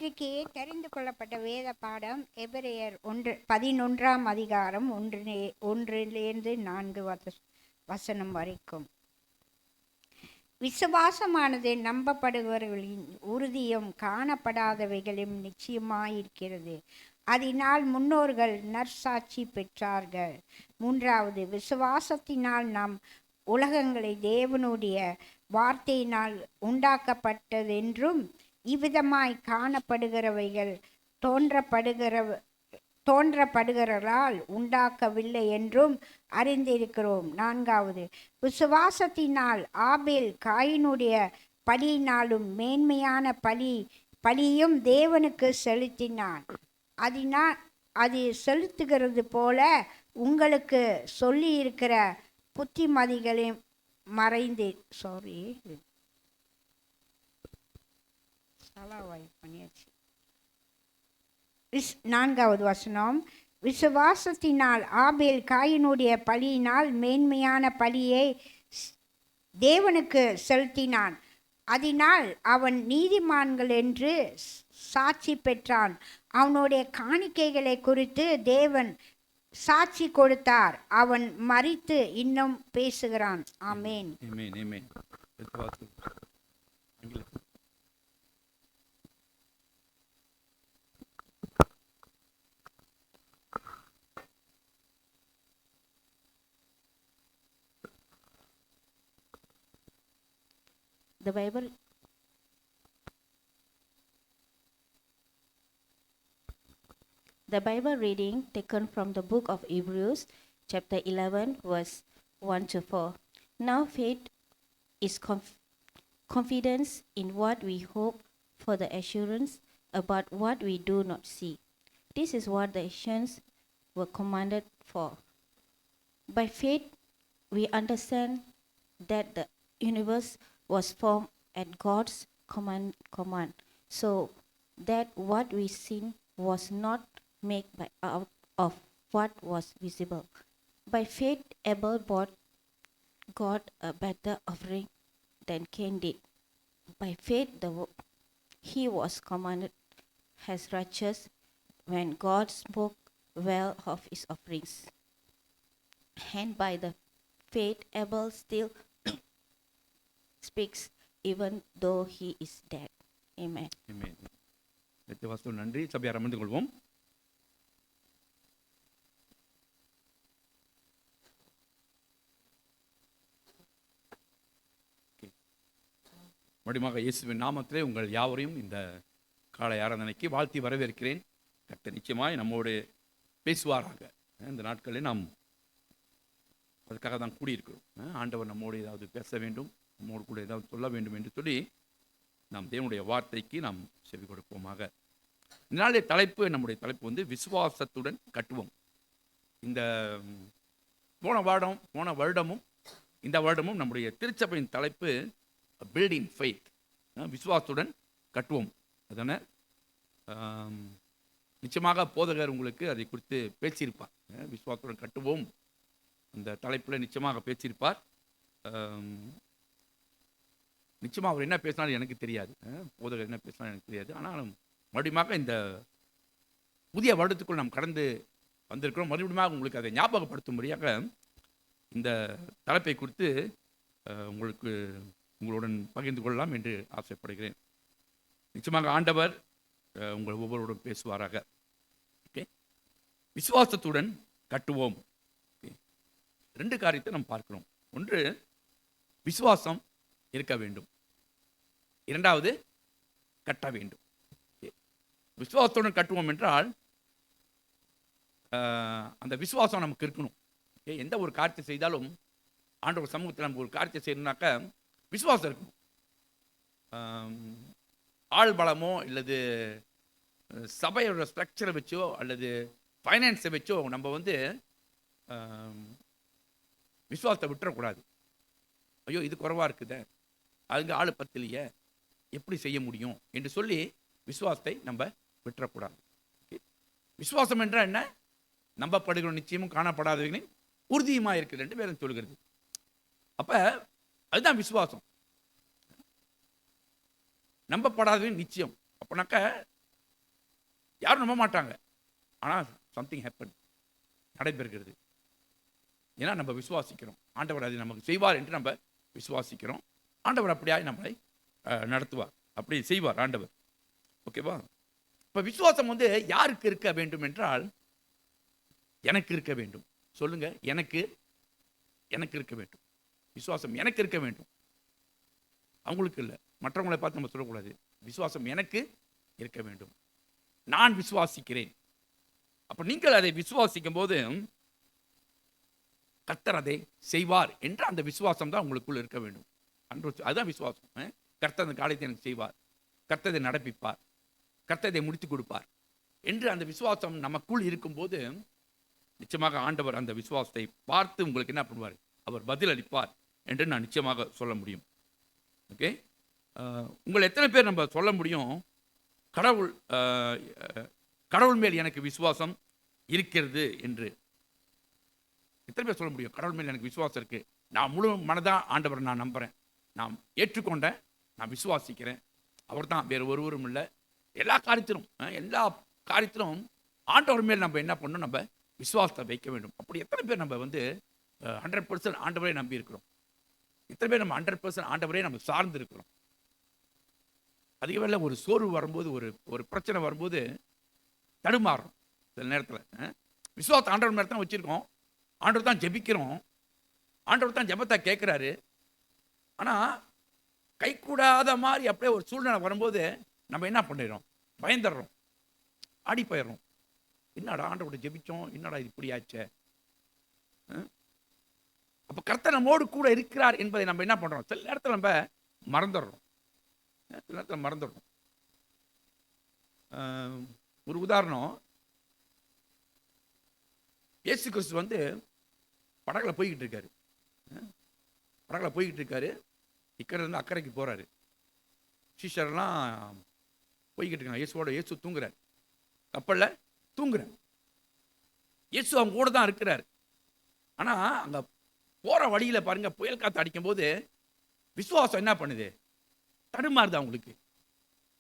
இன்றைக்கு தெரிந்து கொள்ளப்பட்ட வேத பாடம் எபிரேயர் 11ஆம் அதிகாரம் 1லிருந்து 4 வசனம் வரைக்கும். விசுவாசமானது நம்பப்படுபவர்களின் உறுதியும் காணப்படாதவைகளும் நிச்சயமாயிருக்கிறது. அதனால் முன்னோர்கள் நற்சாட்சி பெற்றார்கள். 3வது, விசுவாசத்தினால் நாம் உலகங்களை தேவனுடைய வார்த்தையினால் உண்டாக்கப்பட்டதென்றும் இவ்விதமாய் காணப்படுகிறவைகள் தோன்றப்படுகிறால் உண்டாக்கவில்லை என்றும் அறிந்திருக்கிறோம். 4வது, விசுவாசத்தினால் ஆபேல் காயினுடைய பலியினாலும் மேன்மையான பலியும் தேவனுக்கு செலுத்தினான். அது செலுத்துகிறது போல உங்களுக்கு சொல்லி இருக்கிற புத்திமதிகளை மறைந்து 4வது வசனம், விசுவாசத்தினால் ஆபேல் காயினுடைய பலியினால் மேன்மையான பலியை தேவனுக்கு செலுத்தினான். அதனால் அவன் நீதிமான்கள் என்று சாட்சி பெற்றான். அவனுடைய காணிக்கைகளை குறித்து தேவன் சாட்சி கொடுத்தார். அவன் மரித்து இன்னும் பேசுகிறான். ஆமென். The Bible reading taken from the book of Hebrews, chapter 11, verse 1 to 4. Now faith is confidence in what we hope for, the assurance about what we do not see. This is what the ancients were commanded for. By faith, we understand that the universe was formed at God's command, so that what we see was not made out of what was visible. By faith, Abel brought God a better offering than Cain did. By faith, he was commanded as righteous when God spoke well of his offerings. And by the faith, Abel still speaks even though he is dead. Amen. Amen. நன்றி. சபையார் அமர்ந்து கொள்வோம். மறுபடியும் இயேசுவின் நாமத்திலே உங்கள் யாவரையும் இந்த காலை ஆராதனைக்கு வாழ்த்தி வரவேற்கிறேன். கர்த்தர் நிச்சயமாய் நம்மோடு பேசுவாராக. இந்த நாட்களில் நாம் அதுக்காக தான் கூடியிருக்கிறோம். ஆண்டவர் நம்மோடு ஏதாவது பேச வேண்டும், நம்மோடு கூட ஏதாவது சொல்ல வேண்டும் என்று சொல்லி நாம் தேவனுடைய வார்த்தைக்கு நாம் செவி கொடுப்போமாக. இதனாலே நம்முடைய தலைப்பு விசுவாசத்துடன் கட்டுவோம். இந்த போன வருடமும் இந்த வருடமும் நம்முடைய திருச்சபையின் தலைப்பு பில்டிங் ஃபெய்த், விசுவாசத்துடன் கட்டுவோம். அதனால் நிச்சயமாக போதகர் உங்களுக்கு அதை குறித்து பேசியிருப்பார். விசுவாசத்துடன் கட்டுவோம் அந்த தலைப்பில் நிச்சயமாக பேசியிருப்பார். நிச்சயமாக அவர் என்ன பேசினாலும் எனக்கு தெரியாது, போதகர் என்ன பேசினாலும் எனக்கு தெரியாது. ஆனாலும் மறுபடியும் இந்த புதிய வருடத்துக்குள் நாம் கடந்து வந்திருக்கிறோம். மறுபடியும் உங்களுக்கு அதை ஞாபகப்படுத்தும்படியாக இந்த தலைப்பை குறித்து உங்களுடன் பகிர்ந்து கொள்ளலாம் என்று ஆசைப்படுகிறேன். நிச்சயமாக ஆண்டவர் உங்கள் ஒவ்வொருவரும் பேசுவாராக. ஓகே, விசுவாசத்துடன் கட்டுவோம். 2 காரியத்தை நாம் பார்க்கிறோம். ஒன்று, விசுவாசம் இருக்க வேண்டும். 2வது, கட்ட வேண்டும். விசுவாசத்துடன் கட்டுவோம் என்றால் அந்த விசுவாசம் நமக்கு இருக்கணும். எந்த ஒரு காரியத்தை செய்தாலும் ஆண்டவர் சமூகத்தில் நம்ம ஒரு காரியத்தை செய்யணும்னாக்க விசுவாசம் இருக்கணும். ஆள் பலமோ அல்லது சபையோட ஸ்ட்ரக்சரை வச்சோ அல்லது ஃபைனான்ஸை வச்சோ நம்ம விசுவாசத்தை விட்டுறக்கூடாது. ஐயோ இது குறைவாக இருக்குதே, அதுங்க ஆள் பத்திலையே, எப்படி செய்ய முடியும் என்று சொல்லி விசுவாசத்தை நம்ம விட்டுறக்கூடாது. விசுவாசம் என்றால் என்ன? நம்பப்படுகிற நிச்சயமும் காணப்படாதவைகளின் உறுதியுமாக இருக்குது என்று வேதம் சொல்கிறது. அப்போ அதுதான் விசுவாசம். நம்பப்படாதவையின் நிச்சயம். அப்போனாக்க யாரும் நம்ப மாட்டாங்க. ஆனால் சம்திங் ஹேப்பன், நடைபெறுகிறது. ஏன்னா நம்ம விசுவாசிக்கிறோம். ஆண்டவர் அதை நமக்கு செய்வார் என்று நம்ம விசுவாசிக்கிறோம். ஆண்டவர் அப்படியாய் நம்மளை நடத்துவார், அப்படி செய்வார் ஆண்டவர். ஓகேவா? இப்போ விசுவாசம் வந்து யாருக்கு இருக்க வேண்டும் என்றால், எனக்கு இருக்க வேண்டும். சொல்லுங்க, எனக்கு இருக்க வேண்டும். விசுவாசம் எனக்கு இருக்க வேண்டும், அவங்களுக்கு இல்லை. மற்றவங்களை பார்த்து நம்ம சொல்லக்கூடாது. விசுவாசம் எனக்கு இருக்க வேண்டும். நான் விசுவாசிக்கிறேன். அப்போ நீங்கள் அதை விசுவாசிக்கும் போது கர்த்தர் அதை செய்வார் என்ற அந்த விசுவாசம் தான் உங்களுக்குள் இருக்க வேண்டும். அதுதான் விசுவாசம். கர்த்தர் அந்த காரியத்தை எனக்கு செய்வார், கர்த்தரை நடப்பிப்பார், கர்த்தரை முடித்து கொடுப்பார் என்று அந்த விசுவாசம் நமக்குள் இருக்கும்போது நிச்சயமாக ஆண்டவர் அந்த விசுவாசத்தை பார்த்து உங்களுக்கு என்ன பண்ணுவார்? அவர் பதில் அளிப்பார் என்று நான் நிச்சயமாக சொல்ல முடியும். ஓகே, உங்களை எத்தனை பேர் நம்ம சொல்ல முடியும் கடவுள் மேல் எனக்கு விசுவாசம் இருக்கிறது என்று? எத்தனை பேர் சொல்ல முடியும் கடவுள் மேல் எனக்கு விசுவாசம் இருக்கு, நான் முழு மனதாக ஆண்டவரை நான் நம்புகிறேன், நான் ஏற்றுக்கொண்டேன், நான் விசுவாசிக்கிறேன், அவர் தான், வேறு ஒருவரும் இல்லை. எல்லா காரியத்திலும் ஆண்டவர் மேல் நம்ம என்ன பண்ணணும்? நம்ம விசுவாசத்தை வைக்க வேண்டும். அப்படி எத்தனை பேர் நம்ம வந்து 100% ஆண்டவரே நம்பி இருக்கிறோம்? எத்தனை பேர் நம்ம 100% ஆண்டவரே நம்ம சார்ந்து இருக்கிறோம்? அதிக வேலை ஒரு சோர்வு வரும்போது, ஒரு பிரச்சனை வரும்போது தடுமாறுறோம். சில நேரத்தில் விசுவாசத்தை ஆண்டவர் மேலே தான் வச்சுருக்கோம், ஆண்டவர் தான் ஜெபிக்கிறோம், ஆண்டவர் தான் ஜெபத்தை கேட்குறாரு. ஆனால் கைக்கூடாத மாதிரி அப்படியே ஒரு சூழ்நிலை வரும்போது நம்ம என்ன பண்ணிடுறோம்? பயந்துடுறோம், ஆடி போயிடுறோம். என்னடா ஆண்டவரை ஜெபிச்சோம், என்னடா இது இப்படி ஆச்சே? அப்போ கர்த்தர் நம்மோடு கூட இருக்கிறார் என்பதை நம்ம என்ன பண்ணுறோம்? சில நேரத்தில் நம்ம மறந்துடுறோம். ஒரு உதாரணம், இயேசு கிறிஸ்து வந்து படகுல போய்கிட்டு இருக்காரு. இக்கரையிலேருந்து அக்கறைக்கு போகிறாரு. சீஷர்லாம் போய்கிட்டு இருக்காங்க. இயேசு தூங்குறாரு, கப்பலில் தூங்குறாரு. இயேசு அவங்க கூட தான் இருக்கிறார். ஆனால் அங்கே போகிற வழியில் பாருங்க, புயல் காற்று அடிக்கும் போது விசுவாசம் என்ன பண்ணுது? தடுமாறுது அவங்களுக்கு.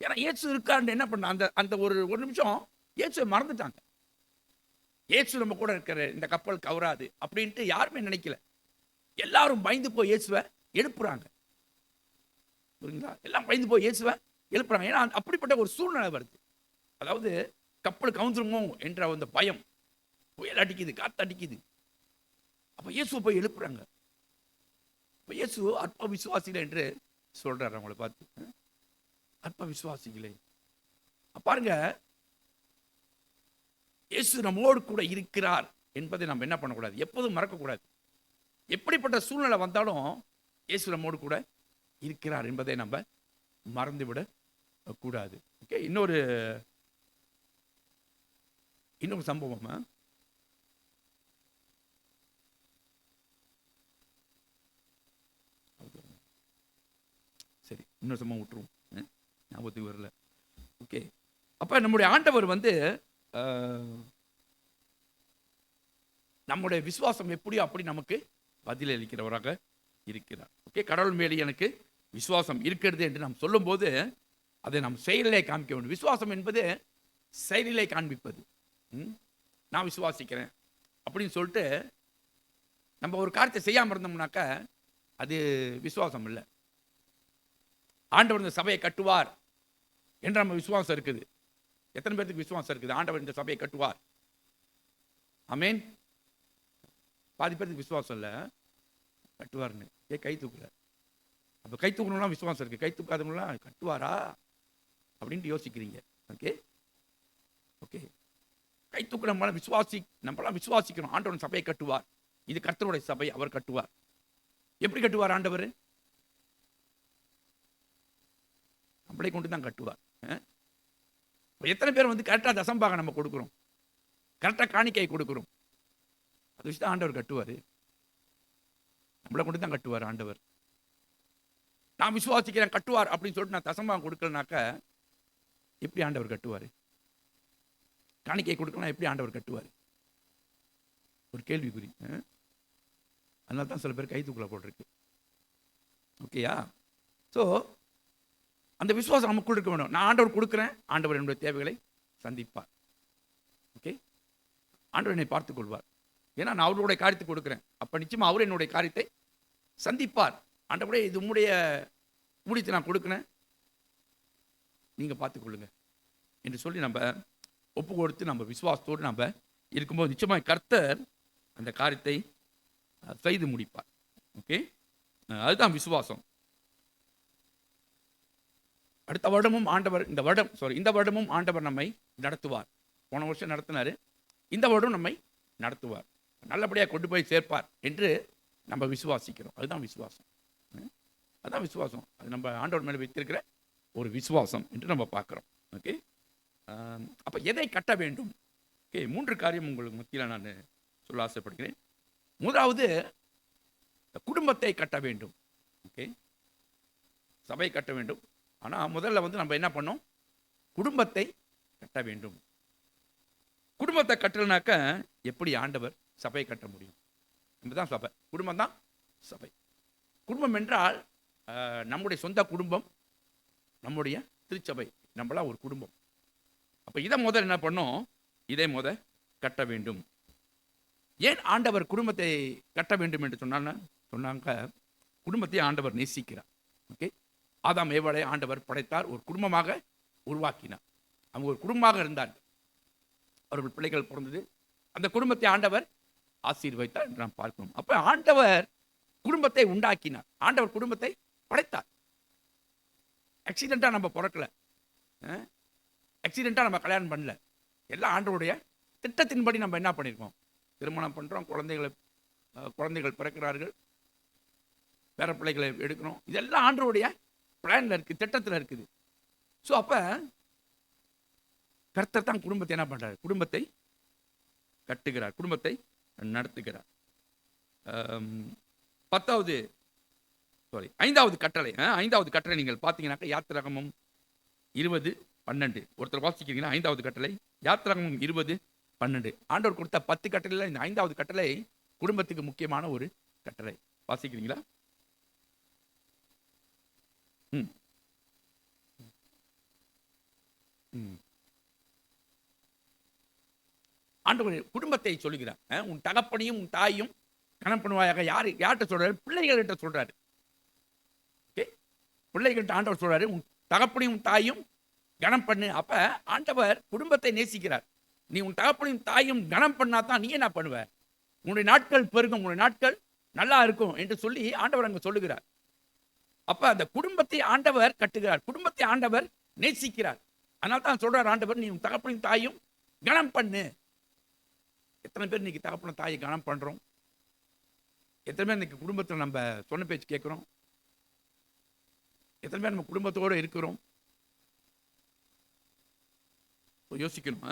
ஏன்னா இயேசு இருக்கான்னு என்ன பண்ண, அந்த ஒரு நிமிஷம் இயேசுவை மறந்துட்டாங்க. இயேசு நம்ம கூட இருக்கிற, இந்த கப்பல் கவராது அப்படின்ட்டு யாருமே நினைக்கல. எல்லாரும் பயந்து போய் இயேசுவை எழுப்புறாங்க. புரியுங்களா? எல்லாம் பயந்து போய் இயேசுவை எழுப்புறாங்க. ஏன்னா அப்படிப்பட்ட ஒரு சூழ்நிலை வருது. அதாவது கப்பல் கவுந்துருமோ என்ற அந்த பயம், புயல் அடிக்குது, காற்று அடிக்குது. அப்போ இயேசுவை போய் எழுப்புறாங்க. இப்போ இயேசு அற்ப விசுவாசிகள் என்று சொல்றாரு அவங்கள பார்த்து. அற்ப விசுவாசிகளே, பாருங்க, இயேசு நம்மோடு கூட இருக்கிறார் என்பதை நம்ம என்ன பண்ணக்கூடாது? எப்போதும் மறக்கக்கூடாது. எப்படிப்பட்ட சூழ்நிலை வந்தாலும் இயேசு நம்மோடு கூட இருக்கிறார் என்பதை நம்ம மறந்துவிட கூடாது. ஓகே, இன்னொரு சம்பவம். சரி, இன்னொரு சம்பவம் விட்டுருவோம், ஞாபகத்துக்கு வரல. ஓகே, அப்ப நம்முடைய ஆண்டவர் வந்து நம்முடைய விசுவாசம் எப்படியோ அப்படி நமக்கு பதில் அளிக்கிறவராக இருக்கிறார். ஓகே, கடவுள் மேலே எனக்கு விசுவாசம் இருக்கிறது என்று நாம் சொல்லும்போது அதை நாம் செயலிலே காமிக்க வேண்டும். விசுவாசம் என்பது செயலிலே காண்பிப்பது. நான் விசுவாசிக்கிறேன் அப்படின்னு சொல்லிட்டு நம்ம ஒரு காரியத்தை செய்யாமல் இருந்தோம்னாக்கா அது விசுவாசம் இல்லை. ஆண்டவர் இந்த சபையை கட்டுவார் என்ற நம்ம விசுவாசம் இருக்குது. எத்தனை பேருக்கு விசுவாசம் இருக்குது? ஆண்டவர் இந்த சபையை கட்டுவார். ஆமென். பாதி பேருக்கு விசுவாசம் இல்லை, கட்டுவார்னு. கை தூக்கல. அப்போ கை தூக்கணும்லாம் விசுவாசம் இருக்குது, கை தூக்காதவங்களாம் கட்டுவாரா அப்படின்ட்டு யோசிக்கிறீங்க. ஓகே ஓகே, கை தூக்க நம்மளாம் விசுவாசிக்கணும். ஆண்டவர் சபையை கட்டுவார், இது கர்த்தருடைய சபை, அவர் கட்டுவார். எப்படி கட்டுவார் ஆண்டவர்? நம்மளை கொண்டு தான் கட்டுவார். எத்தனை பேர் வந்து கரெக்டாக தசம்பாக நம்ம கொடுக்குறோம், கரெக்டாக காணிக்கை கொடுக்குறோம், அதை வச்சு தான் ஆண்டவர் கட்டுவார். நம்மளை கொண்டு தான் கட்டுவார் ஆண்டவர். நான் விசுவாசிக்கிறேன் கட்டுவார் அப்படின்னு சொல்லிட்டு நான் தசம்பாகம் கொடுக்கலனாக்கா எப்படி ஆண்டவர் கட்டுவார்? காணிக்கை கொடுக்கலாம், எப்படி ஆண்டவர் கட்டுவார்? ஒரு கேள்விக்குறி. அதனால தான் சில பேர் கை தூக்கல போட்டிருக்கு. ஓகேயா? ஸோ அந்த விசுவாசம் நமக்குள் இருக்க வேணும். நான் ஆண்டவர் கொடுக்குறேன், ஆண்டவர் என்னுடைய தேவைகளை சந்திப்பார். ஓகே, ஆண்டவர் என்னை பார்த்துக் கொள்வார். ஏன்னா நான் அவருடைய காரியத்தை கொடுக்குறேன். அப்போ நிச்சயமாக அவர் என்னுடைய காரியத்தை சந்திப்பார். ஆண்டவரே, இது உம்முடைய ஊழியத்தை நான் கொடுக்குறேன், நீங்கள் பார்த்துக்கொள்ளுங்க என்று சொல்லி நம்ம ஒப்பு கொடுத்து நம்ம விசுவாசத்தோடு நம்ம இருக்கும்போது நிச்சயமாக கர்த்தர் அந்த காரியத்தை செய்து முடிப்பார். ஓகே, அதுதான் விசுவாசம். அடுத்த வருடமும் ஆண்டவர் இந்த வருடமும் ஆண்டவர் நம்மை நடத்துவார். போன வருஷம் நடத்தினாரு, இந்த வருடம் நம்மை நடத்துவார், நல்லபடியாக கொண்டு போய் சேர்ப்பார் என்று நம்ம விசுவாசிக்கிறோம். அதுதான் விசுவாசம். அதுதான் விசுவாசம். அது நம்ம ஆண்டவர் மேலே வைத்திருக்கிற ஒரு விசுவாசம் என்று நம்ம பார்க்குறோம். ஓகே, அப்போ எதை கட்ட வேண்டும்? ஓகே, 3 காரியம் உங்களுக்கு மத்தியில் நான் சொல்ல ஆசைப்படுகிறேன். முதலாவது, குடும்பத்தை கட்ட வேண்டும். ஓகே, சபை கட்ட வேண்டும். ஆனால் முதல்ல நம்ம என்ன பண்ணோம்? குடும்பத்தை கட்ட வேண்டும். குடும்பத்தை கட்டலைனாக்க எப்படி ஆண்டவர் சபையை கட்ட முடியும்? நம்ம தான் சபை, குடும்பம் தான் சபை. குடும்பம் என்றால் நம்முடைய சொந்த குடும்பம், நம்முடைய திருச்சபை, நம்மளாம் ஒரு குடும்பம். அப்போ இதை முதல் என்ன பண்ணோம்? இதை கட்ட வேண்டும். ஏன் ஆண்டவர் குடும்பத்தை கட்ட வேண்டும் என்று சொன்னாங்க? குடும்பத்தை ஆண்டவர் நேசிக்கிறார். ஓகே, ஆதாம் ஏவாளை ஆண்டவர் படைத்தார், ஒரு குடும்பமாக உருவாக்கினார். அவங்க ஒரு குடும்பமாக இருந்தார்கள், அவர்கள் பிள்ளைகள் பிறந்தது, அந்த குடும்பத்தை ஆண்டவர் ஆசீர்வதித்தார் என்று நாம் பார்க்கணும். அப்போ ஆண்டவர் குடும்பத்தை உண்டாக்கினார், ஆண்டவர் குடும்பத்தை படைத்தார். ஆக்சிடென்ட்டாக நம்ம பிறக்கல, ஆக்சிடென்ட்டாக நம்ம கல்யாணம் பண்ணல. எல்லாம் ஆண்டவருடைய திட்டத்தின்படி நம்ம என்ன பண்ணியிருக்கோம்? திருமணம் பண்ணுறோம், குழந்தைகள் பிறக்கிறார்கள், பேர பிள்ளைகளை எடுக்கிறோம். இதெல்லாம் ஆண்டவருடைய பிளானில் இருக்குது, திட்டத்தில் இருக்குது. ஸோ அப்போ கர்த்தர் தான் குடும்பத்தை என்ன பண்ணுறாரு? குடும்பத்தை கட்டுகிறார், குடும்பத்தை நடத்துகிறார். 5வது கட்டளை நீங்கள் பார்த்தீங்கன்னாக்கா யாத்திராகமம் 20:12. ஒருத்தர் வாசிக்கிறீங்கன்னா 5வது கட்டளை யாத்திராகமம் 20:12. ஆண்டவர் கொடுத்த 10 கட்டளையில் இந்த 5வது கட்டளை குடும்பத்துக்கு முக்கியமான ஒரு கட்டளை. வாசிக்கிறீங்களா? ஆண்டவர் குடும்பத்தை சொல்லுகிறார். உன் தகப்பனையும் உன் தாயும் கனம் பண்ணுவாயாக. யார்கிட்ட சொல்றாரு? பிள்ளைகள்கிட்ட சொல்றாரு. பிள்ளைகள்கிட்ட ஆண்டவர் சொல்றாரு, உன் தகப்பனையும் உன் தாயும் கனம் பண்ணு. அப்ப ஆண்டவர் குடும்பத்தை நேசிக்கிறார். நீ உன் தகப்பனையும் தாயும் கனம் பண்ணா தான் நீ என்ன பண்ணுவ? உன்னுடைய நாட்கள் பெருகும், உன்னுடைய நாட்கள் நல்லா இருக்கும் என்று சொல்லி ஆண்டவர் அங்க சொல்லுகிறார். அப்ப அந்த குடும்பத்தை ஆண்டவர் கட்டுகிறார், குடும்பத்தை ஆண்டவர் நேசிக்கிறார். அதனால தான் சொல்றார் ஆண்டவர், நீ உன் தகப்பனையும் தாயும் கனம் பண்ணு. எத்தனை பேர் இன்னைக்கு தகப்பன தாயை கனம் பண்றோம்? எத்தனை பேர் இன்னைக்கு குடும்பத்தில் நம்ம சொன்ன பேச்சு கேட்கிறோம்? எத்தனை பேர் நம்ம குடும்பத்தோடு இருக்கிறோம்? யோசிக்கணும்.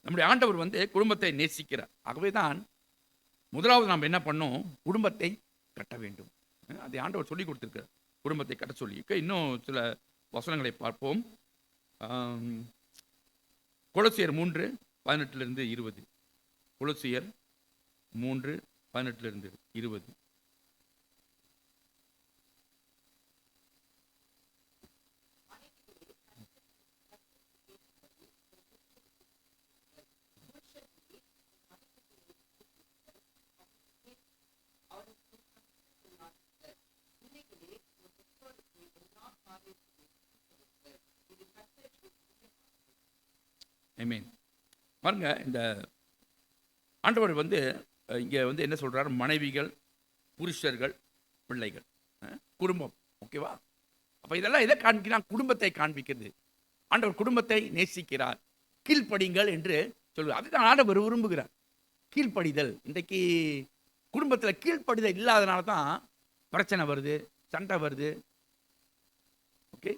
நம்முடைய ஆண்டவர் குடும்பத்தை நேசிக்கிறார். ஆகவே தான் முதலாவது நாம் என்ன பண்ணோம்? குடும்பத்தை கட்ட வேண்டும். அதை ஆண்டவர் சொல்லி கொடுத்திருக்கிறார், குடும்பத்தை கட்ட சொல்லி. இன்னும் சில வசனங்களை பார்ப்போம். கொலோசியர் 3:18-20. கொலோசியர் 3:18-20. ஆமென். பாருங்க, இந்த ஆண்டவர் இங்கே என்ன சொல்றாரு? மனைவிகள், புருஷர்கள், பிள்ளைகள், குடும்பம். ஓகேவா? அப்போ இதெல்லாம் எதை காண்பிக்கிறான்? குடும்பத்தை காண்பிக்கிறது. ஆண்டவர் குடும்பத்தை நேசிக்கிறார். கீழ்ப்படிங்கள் என்று சொல்லுவார். அதுதான் ஆண்டவர் விரும்புகிறார், கீழ்ப்படிதல். இன்றைக்கு குடும்பத்தில் கீழ்ப்படிதல் இல்லாதனால தான் பிரச்சனை வருது, சண்டை வருது, ஓகே,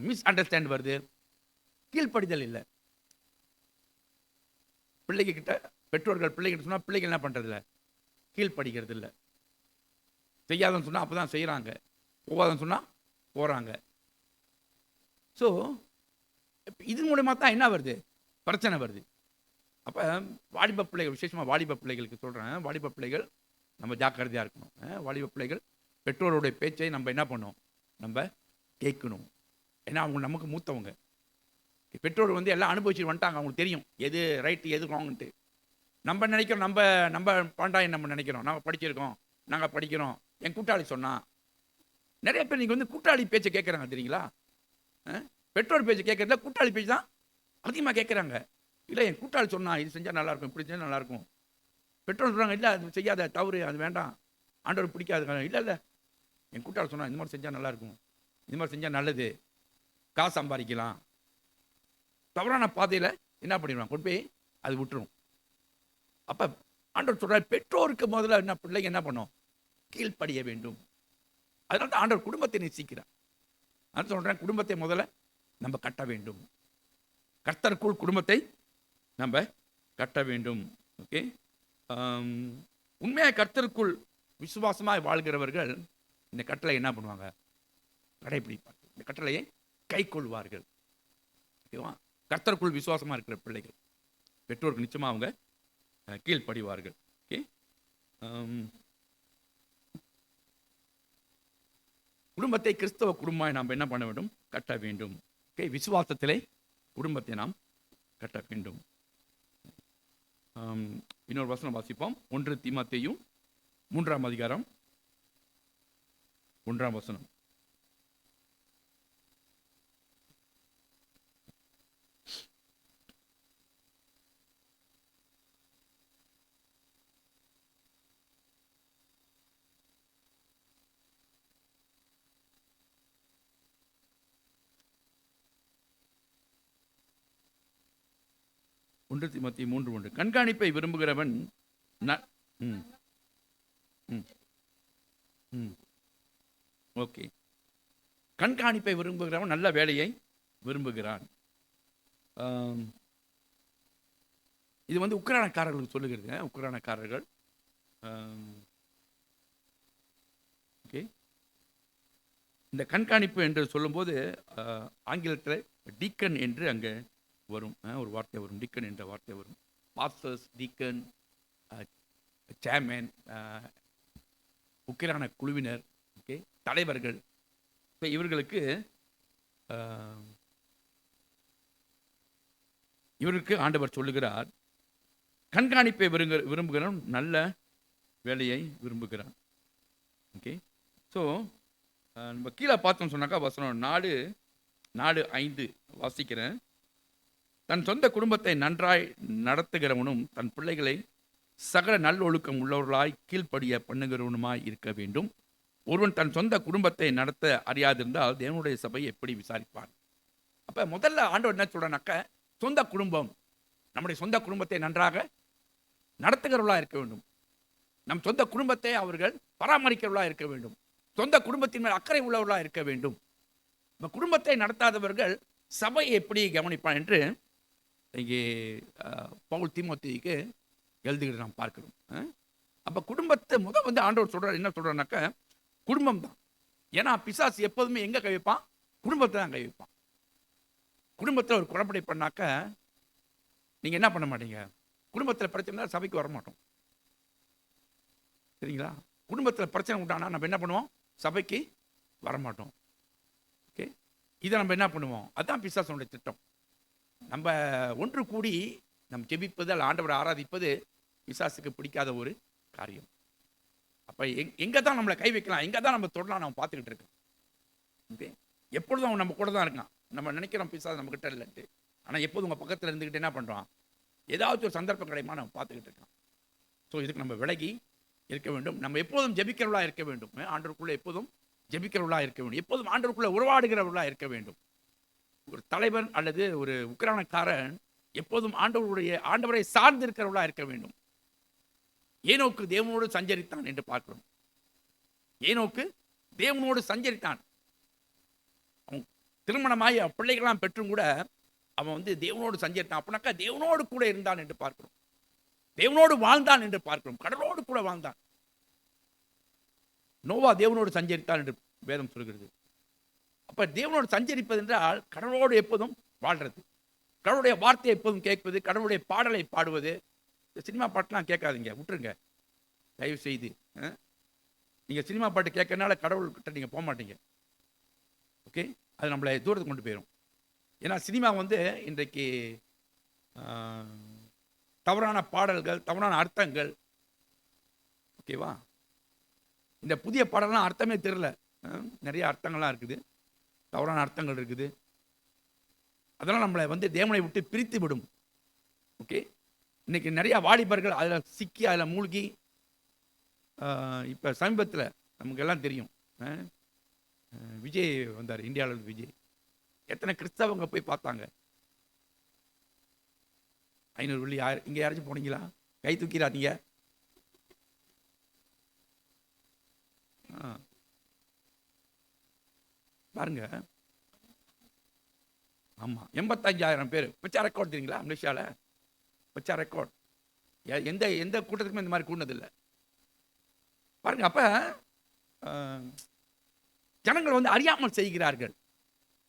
மிஸ் அண்டர்ஸ்டாண்ட் வருது. கீழ்ப்படிதல் இல்லை. பிள்ளைகிட்ட பெற்றோர்கள் பிள்ளைகிட்ட சொன்னால் பிள்ளைகள் என்ன பண்ணுறது இல்லை? கீழ்ப்படிக்கிறது இல்லை. செய்யாதன்னு சொன்னால் அப்போ தான் செய்கிறாங்க, போகாதன்னு சொன்னால் போகிறாங்க. ஸோ இது மூலமாக தான் என்ன வருது? பிரச்சனை வருது. அப்போ வாலிப பிள்ளைகள், விசேஷமாக வாலிப பிள்ளைகளுக்கு சொல்கிறேன், வாலிப பிள்ளைகள் நம்ம ஜாக்கிரதையாக இருக்கணும். வாலிப பிள்ளைகள் பெற்றோருடைய பேச்சை நம்ம என்ன பண்ணணும்? நம்ம கேட்கணும். ஏன்னா அவங்க நமக்கு மூத்தவங்க. பெற்றோர் வந்து எல்லாம் அனுபவிச்சுட்டு வந்துட்டாங்க, அவங்களுக்கு தெரியும் எது ரைட்டு எது ராங்குன்ட்டு. நம்ம நினைக்கிறோம், நம்ம நம்ம பாண்டாய் நம்ம நினைக்கிறோம், நாங்கள் படிச்சிருக்கோம், நாங்கள் படிக்கிறோம், என் கூட்டாளி சொன்னான். நிறைய பேர் நீங்கள் வந்து கூட்டாளி பேச்சை கேட்குறாங்க தெரியுங்களா? பெற்றோர் பேச்சு கேட்கறதுல கூட்டாளி பேச்சு தான் அதிகமாக கேட்குறாங்க. இல்லை என் கூட்டாளி சொன்னா இது செஞ்சால் நல்லாயிருக்கும், இப்படி செஞ்சால் நல்லாயிருக்கும். பெற்றோர் சொல்கிறாங்க இல்லை அது செய்யாத, தவறு, அது வேண்டாம், ஆண்டவர் பிடிக்காது. இல்லை இல்லை என் கூட்டாளி சொன்னா இந்த மாதிரி செஞ்சால் நல்லாயிருக்கும், இந்த மாதிரி செஞ்சால் நல்லது, காசு சம்பாதிக்கலாம். தவறான பாதையில் என்ன பண்ணிடுவான், கொண்டு போய் அது விட்டுரும். அப்போ ஆண்டவர் சொல்கிறார், பெற்றோருக்கு முதல்ல என்ன பிள்ளைங்க என்ன பண்ணும், கீழ்ப்படிய வேண்டும். அதனால தான் ஆண்டவர் குடும்பத்தை நேசிக்கிறார். நான் சொல்கிறேன், குடும்பத்தை முதல்ல நம்ம கட்ட வேண்டும். கர்த்தருக்குள் குடும்பத்தை நம்ம கட்ட வேண்டும். ஓகே, உண்மையாக கர்த்தருக்குள் விசுவாசமாக வாழ்கிறவர்கள் இந்த கட்டளை என்ன பண்ணுவாங்க, கடைபிடிப்பார்கள், இந்த கட்டளையை கை கொள்வார்கள். ஓகேவா? கர்த்தருக்குள் விசுவாசமாக இருக்கிற பிள்ளைகள் பெற்றோருக்கு நிச்சயமாக அவங்க கீழ்ப்படிவார்கள். ஓகே, குடும்பத்தை கிறிஸ்தவ குடும்பமாக நாம் என்ன பண்ண வேண்டும், கட்ட வேண்டும். ஓகே, விசுவாசத்திலே குடும்பத்தை நாம் கட்ட வேண்டும். இன்னொரு வசனம் வாசிப்போம். 1 தீமோத்தேயு 3ஆம் அதிகாரம் 1ஆம் வசனம். ஒன்று தீமோத்தேயு 3:1. கண்காணிப்பை விரும்புகிறவன் ஓகே, கண்காணிப்பை விரும்புகிறவன் நல்ல வேலையை விரும்புகிறான். இது வந்து உக்ரானக்காரர்களுக்கு சொல்லுகிறது. உக்ரானக்காரர்கள் ஓகே, இந்த கண்காணிப்பு என்று சொல்லும்போது ஆங்கிலத்தில் டீக்கன் என்று அங்கே வரும், ஒரு வார்த்தை வரும், டீக்கன் என்ற வார்த்தை வரும். பாஸ்டர்ஸ், டீக்கன், சேர்மேன், உக்கிரான குழுவினர், ஓகே, தலைவர்கள். இப்போ இவருக்கு ஆண்டவர் சொல்லுகிறார், கண்காணிப்பை விரும்புகிறான், நல்ல வேலையை விரும்புகிறான். ஓகே, ஸோ நம்ம கீழே பார்த்தோம்னு சொன்னாக்கா வசனம் 4:5 வாசிக்கிறேன். தன் சொந்த குடும்பத்தை நன்றாய் நடத்துகிறவனும் தன் பிள்ளைகளை சகல நல்லொழுக்கம் உள்ளவர்களாய் கீழ்ப்படிய பண்ணுகிறவனுமாய் இருக்க வேண்டும். ஒருவன் தன் சொந்த குடும்பத்தை நடத்த அறியாதிருந்தால் தேவனுடைய சபையை எப்படி விசாரிப்பான்? அப்போ முதல்ல ஆண்டவர் என்ன சொல்றானாக்க, சொந்த குடும்பம், நம்முடைய சொந்த குடும்பத்தை நன்றாக நடத்துகிறவர்களாக இருக்க வேண்டும். நம் சொந்த குடும்பத்தை அவர்கள் பராமரிக்கிறவர்களாக இருக்க வேண்டும். சொந்த குடும்பத்தின் மேல் அக்கறை உள்ளவர்களாக இருக்க வேண்டும். நம்ம குடும்பத்தை நடத்தாதவர்கள் சபையை எப்படி கவனிப்பான் என்று இங்கே பவுல் தீமோத்தேயுக்கு எழுதுகிறது நாம் பார்க்கிறோம். அப்போ குடும்பத்தை வந்து ஆண்டவர் சொல்றார், என்ன சொல்றாருனாக்க, குடும்பம் தான். ஏன்னா பிசாசு எப்போதுமே எங்கே கை வைப்பான், குடும்பத்தை தான் கை வைப்பான். குடும்பத்தில் ஒரு குழப்படி பண்ணாக்க நீங்கள் என்ன பண்ண மாட்டீங்க, குடும்பத்தில் பிரச்சனை சபைக்கு வர மாட்டோம். சரிங்களா? குடும்பத்தில் பிரச்சனை உண்டானா நம்ம என்ன பண்ணுவோம், சபைக்கு வரமாட்டோம். ஓகே, இதை நம்ம என்ன பண்ணுவோம், அதுதான் பிசாசனுடைய திட்டம். நம்ம ஒன்று கூடி நம்ம ஜெபிப்பது அல்ல ஆண்டவரை ஆராதிப்பது பிசாசுக்கு பிடிக்காத ஒரு காரியம். அப்போ எங்கே தான் நம்மளை கை வைக்கலாம், எங்கே தான் நம்ம தொடலாம் நம்ம பார்த்துக்கிட்டு இருக்கோம். ஓகே, எப்பொழுதும் அவன் நம்ம கூட தான் இருக்கான். நம்ம நினைக்கிறோம் பிசாசு நம்ம கிட்ட இல்லைன்ட்டு, ஆனால் எப்போதும் உங்கள் பக்கத்தில் இருந்துக்கிட்டு என்ன பண்ணுறான், ஏதாவது ஒரு சந்தர்ப்பம் கிடைக்குமா நம்ம பார்த்துக்கிட்டு இருக்கோம். ஸோ இதுக்கு நம்ம விலகி இருக்க வேண்டும். நம்ம எப்போதும் ஜெபிக்கிறவர்களாக இருக்க வேண்டும். ஆண்டவருக்குள்ளே எப்போதும் ஜெபிக்கிறவர்களாக இருக்க வேண்டும். எப்போதும் ஆண்டவருக்குள்ளே உறவாடுகிறவர்களாக இருக்க வேண்டும். ஒரு தலைவன் அல்லது ஒரு உக்கிரானக்காரன் எப்போதும் ஆண்டவரை சார்ந்து இருக்கிறவர்களாக இருக்க வேண்டும். ஏனோக்கு தேவனோடு சஞ்சரித்தான் என்று பார்க்கிறோம். ஏனோக்கு தேவனோடு சஞ்சரித்தான். அவன் திருமணமாகி பிள்ளைகளாம் பெற்றும் கூட அவன் வந்து தேவனோடு சஞ்சரித்தான். அப்படின்னாக்கா தேவனோடு கூட இருந்தான் என்று பார்க்கிறோம். தேவனோடு வாழ்ந்தான் என்று பார்க்கிறோம். கடலோடு கூட வாழ்ந்தான். நோவா தேவனோடு சஞ்சரித்தான் என்று வேதம் சொல்கிறது. அப்ப தேவனோடு சஞ்சரிப்பது என்றால் கடவுளோடு எப்போதும் வாழ்றது, கடவுளுடைய வார்த்தையை எப்போதும் கேட்பது, கடவுளுடைய பாடலை பாடுவது. சினிமா பாட்டுலாம் கேட்காதீங்க, விட்டுருங்க தயவு செய்து. நீங்கள் சினிமா பாட்டு கேட்கறதுனால கடவுள்கிட்ட நீங்கள் போக மாட்டீங்க. ஓகே, அது நம்மளை தூரத்துக்கு கொண்டு போயிடும். ஏன்னா சினிமா வந்து இன்றைக்கு தவறான பாடல்கள், தவறான அர்த்தங்கள், ஓகேவா? இந்த புதிய பாடல்லாம் அர்த்தமே தெரியல. நிறைய அர்த்தங்கள்லாம் இருக்குது, தவறான அர்த்தங்கள் இருக்குது. அதெல்லாம் நம்மளை வந்து தேவனை விட்டு பிரித்து விடும். ஓகே, இன்னைக்கு நிறைய வாலிபர்கள் அதில் சிக்கி அதில் மூழ்கி, இப்போ சமீபத்தில் நமக்கு எல்லாம் தெரியும், விஜய் வந்தார், இந்தியாவில் விஜய். எத்தனை கிறிஸ்தவங்க போய் பார்த்தாங்க? 500 வெள்ளி. இங்கே யாராச்சும் போனீங்களா? கை தூக்கிறாதீங்க. பாருங்க, ஆமா, 85,000 பேர் வச்சா ரெக்கார்ட் தெரியுங்களா? மலேசியாவில் வச்சா ரெக்கார்ட். எந்த எந்த கூட்டத்துக்குமே இந்த மாதிரி கூடதில்லை பாருங்க. அப்ப ஜனங்கள் வந்து அறியாமல் செய்கிறார்கள்.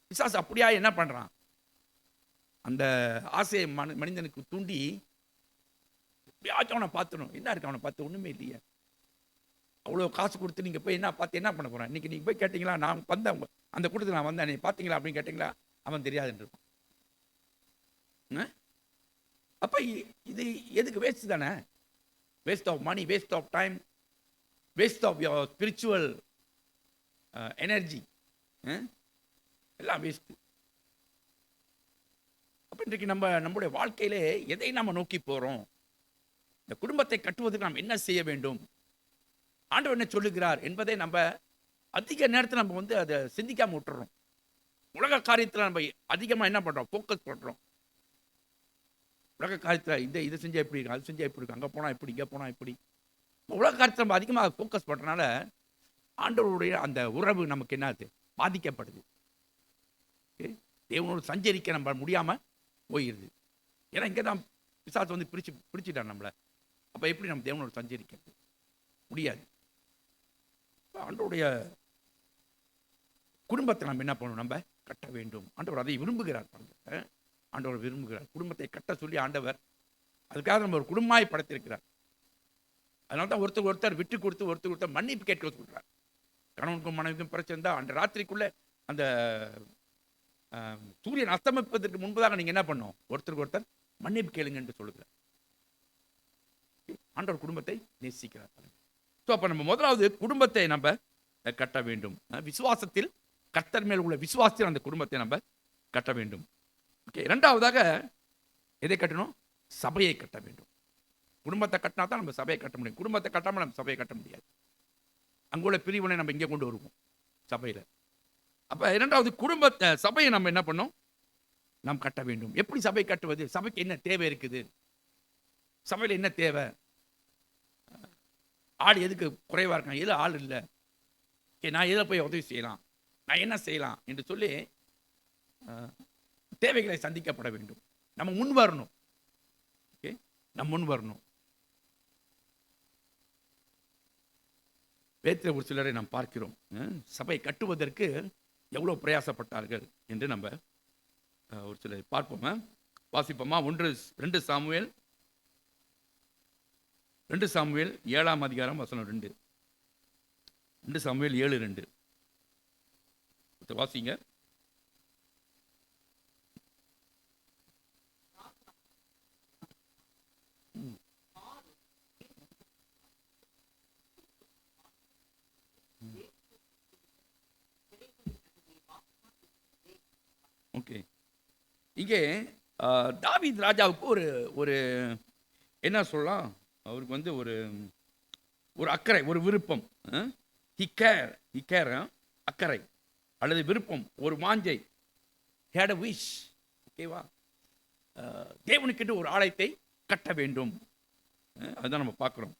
பிசாசு அப்படியா என்ன பண்றான்? அந்த ஆசையை மனிதனுக்கு தூண்டி எப்படியாச்சும் அவனை பார்த்துணும். என்ன இருக்கு அவனை பார்த்து? ஒண்ணுமே இல்லையே. அவ்வளோ காசு கொடுத்து நீங்க போய் என்ன பார்த்து என்ன பண்ண போறேன்? இன்னைக்கு நீங்க போய் கேட்டீங்களா, நான் வந்தேன் அந்த கூட்டத்துக்கு, நான் வந்தேன், நீ பார்த்தீங்களா அப்படின்னு கேட்டீங்களா, அவன் தெரியாதுன்னு இருப்பான். அப்ப இது எதுக்கு? வேஸ்ட் தானே. Waste of money, waste of time, waste of your spiritual energy, எல்லாம் வேஸ்ட். அப்ப இன்றைக்கு நம்முடைய வாழ்க்கையிலே எதை நாம நோக்கி போறோம்? இந்த குடும்பத்தை கட்டுவதற்கு நாம் என்ன செய்ய வேண்டும், ஆண்டவர் என்ன சொல்லுகிறார் என்பதை நம்ம அதிக நேரத்தில் நம்ம வந்து அதை சிந்திக்காம விட்டுறோம். உலக காரியத்தில் நம்ம அதிகமாக என்ன பண்றோம்? ஃபோக்கஸ் பண்றோம். உலக காரியத்தில் இதை செஞ்சா எப்படி இருக்கு, அது செஞ்சா எப்படி இருக்கு, அங்கே போனால் எப்படி, இங்கே போனால் எப்படி. உலக காரியத்தில் நம்ம அதிகமாக ஃபோக்கஸ் பண்ணுறதுனால ஆண்டவருடைய அந்த உறவு நமக்கு என்னது? பாதிக்கப்படுது. தேவனோடு சஞ்சரிக்க நம்ம முடியாமல் போயிடுது. ஏன்னா இங்கே தான் பிசாசு வந்து பிடிச்சிட்டான் நம்மளை. அப்போ எப்படி நம்ம தேவனோடு சஞ்சரிக்கிறது? முடியாது. ஆண்டவருடைய குடும்பத்தை நம்ம என்ன பண்ணணும்? நம்ம கட்ட வேண்டும். ஆண்டவர் அதை விரும்புகிறார். ஆண்டவர் விரும்புகிறார் குடும்பத்தை கட்ட சொல்லி. ஆண்டவர் அதுக்காக நம்ம ஒரு குடும்பமாய் படைத்திருக்கிறார். அதனால தான் ஒருத்தர் விட்டு கொடுத்து ஒருத்தர் மன்னிப்பு கேட்க சொல்றார். கணவனுக்கும் மனைவிக்கும் பிரச்சனை இருந்தால் அந்த ராத்திரிக்குள்ள அந்த சூரியன் அஸ்தமிப்பதற்கு முன்பதாக நீங்க என்ன பண்ணும்? ஒருத்தருக்கு ஒருத்தர் மன்னிப்பு கேளுங்க என்று சொல்லுகிறார். ஆண்டவர் குடும்பத்தை நேசிக்கிறார். ஸோ அப்ப நம்ம முதலாவது குடும்பத்தை நம்ம கட்ட வேண்டும். விசுவாசத்தில், கர்த்தர் மேல் உள்ள விசுவாசத்தில் அந்த குடும்பத்தை நம்ம கட்ட வேண்டும். ஓகே, இரண்டாவதாக எதை கட்டணும்? சபையை கட்ட வேண்டும். குடும்பத்தை கட்டினா தான் நம்ம சபையை கட்ட முடியும். குடும்பத்தை கட்டாமல் நம்ம சபையை கட்ட முடியாது. அங்குள்ள பிரிவினை நம்ம இங்கே கொண்டு வருவோம் சபையில். அப்ப இரண்டாவது சபையை நம்ம என்ன பண்ணோம்? நாம் கட்ட வேண்டும். எப்படி சபை கட்டுவது? சபைக்கு என்ன தேவை இருக்குது? சபையில் என்ன தேவை? ஆள் எதுக்கு குறைவா இருக்கான்? எது ஆள் இல்லை? நான் எதில் போய் உதவி செய்யலாம், நான் என்ன செய்யலாம் என்று சொல்லி தேவைகளை சந்திக்கப்பட வேண்டும். நம்ம முன் வரணும். ஓகே, நம்ம முன் வரணும். வேத்திர ஒரு சிலரை நாம் பார்க்கிறோம். சபை கட்டுவதற்கு எவ்வளவு பிரயாசப்பட்டார்கள் என்று நம்ம ஒரு சிலரை பார்ப்போம். வாசிப்போமா? 2 சாமுவேல் 7ஆம் அதிகாரம் வசனம் 2. 2 சாமுவேல் 7:2 வாசிங்க. ஓகே, இங்கே தாவீது ராஜாவுக்கு ஒரு என்ன சொல்லலாம், அவருக்கு வந்து ஒரு அக்கறை, ஒரு விருப்பம், அக்கறை அல்லது விருப்பம், ஒரு வாஞ்சை, ஹேட் a wish. ஓகேவா? தேவனுக்கென்று ஒரு ஆலயத்தை கட்ட வேண்டும். அதுதான் நம்ம பார்க்குறோம்.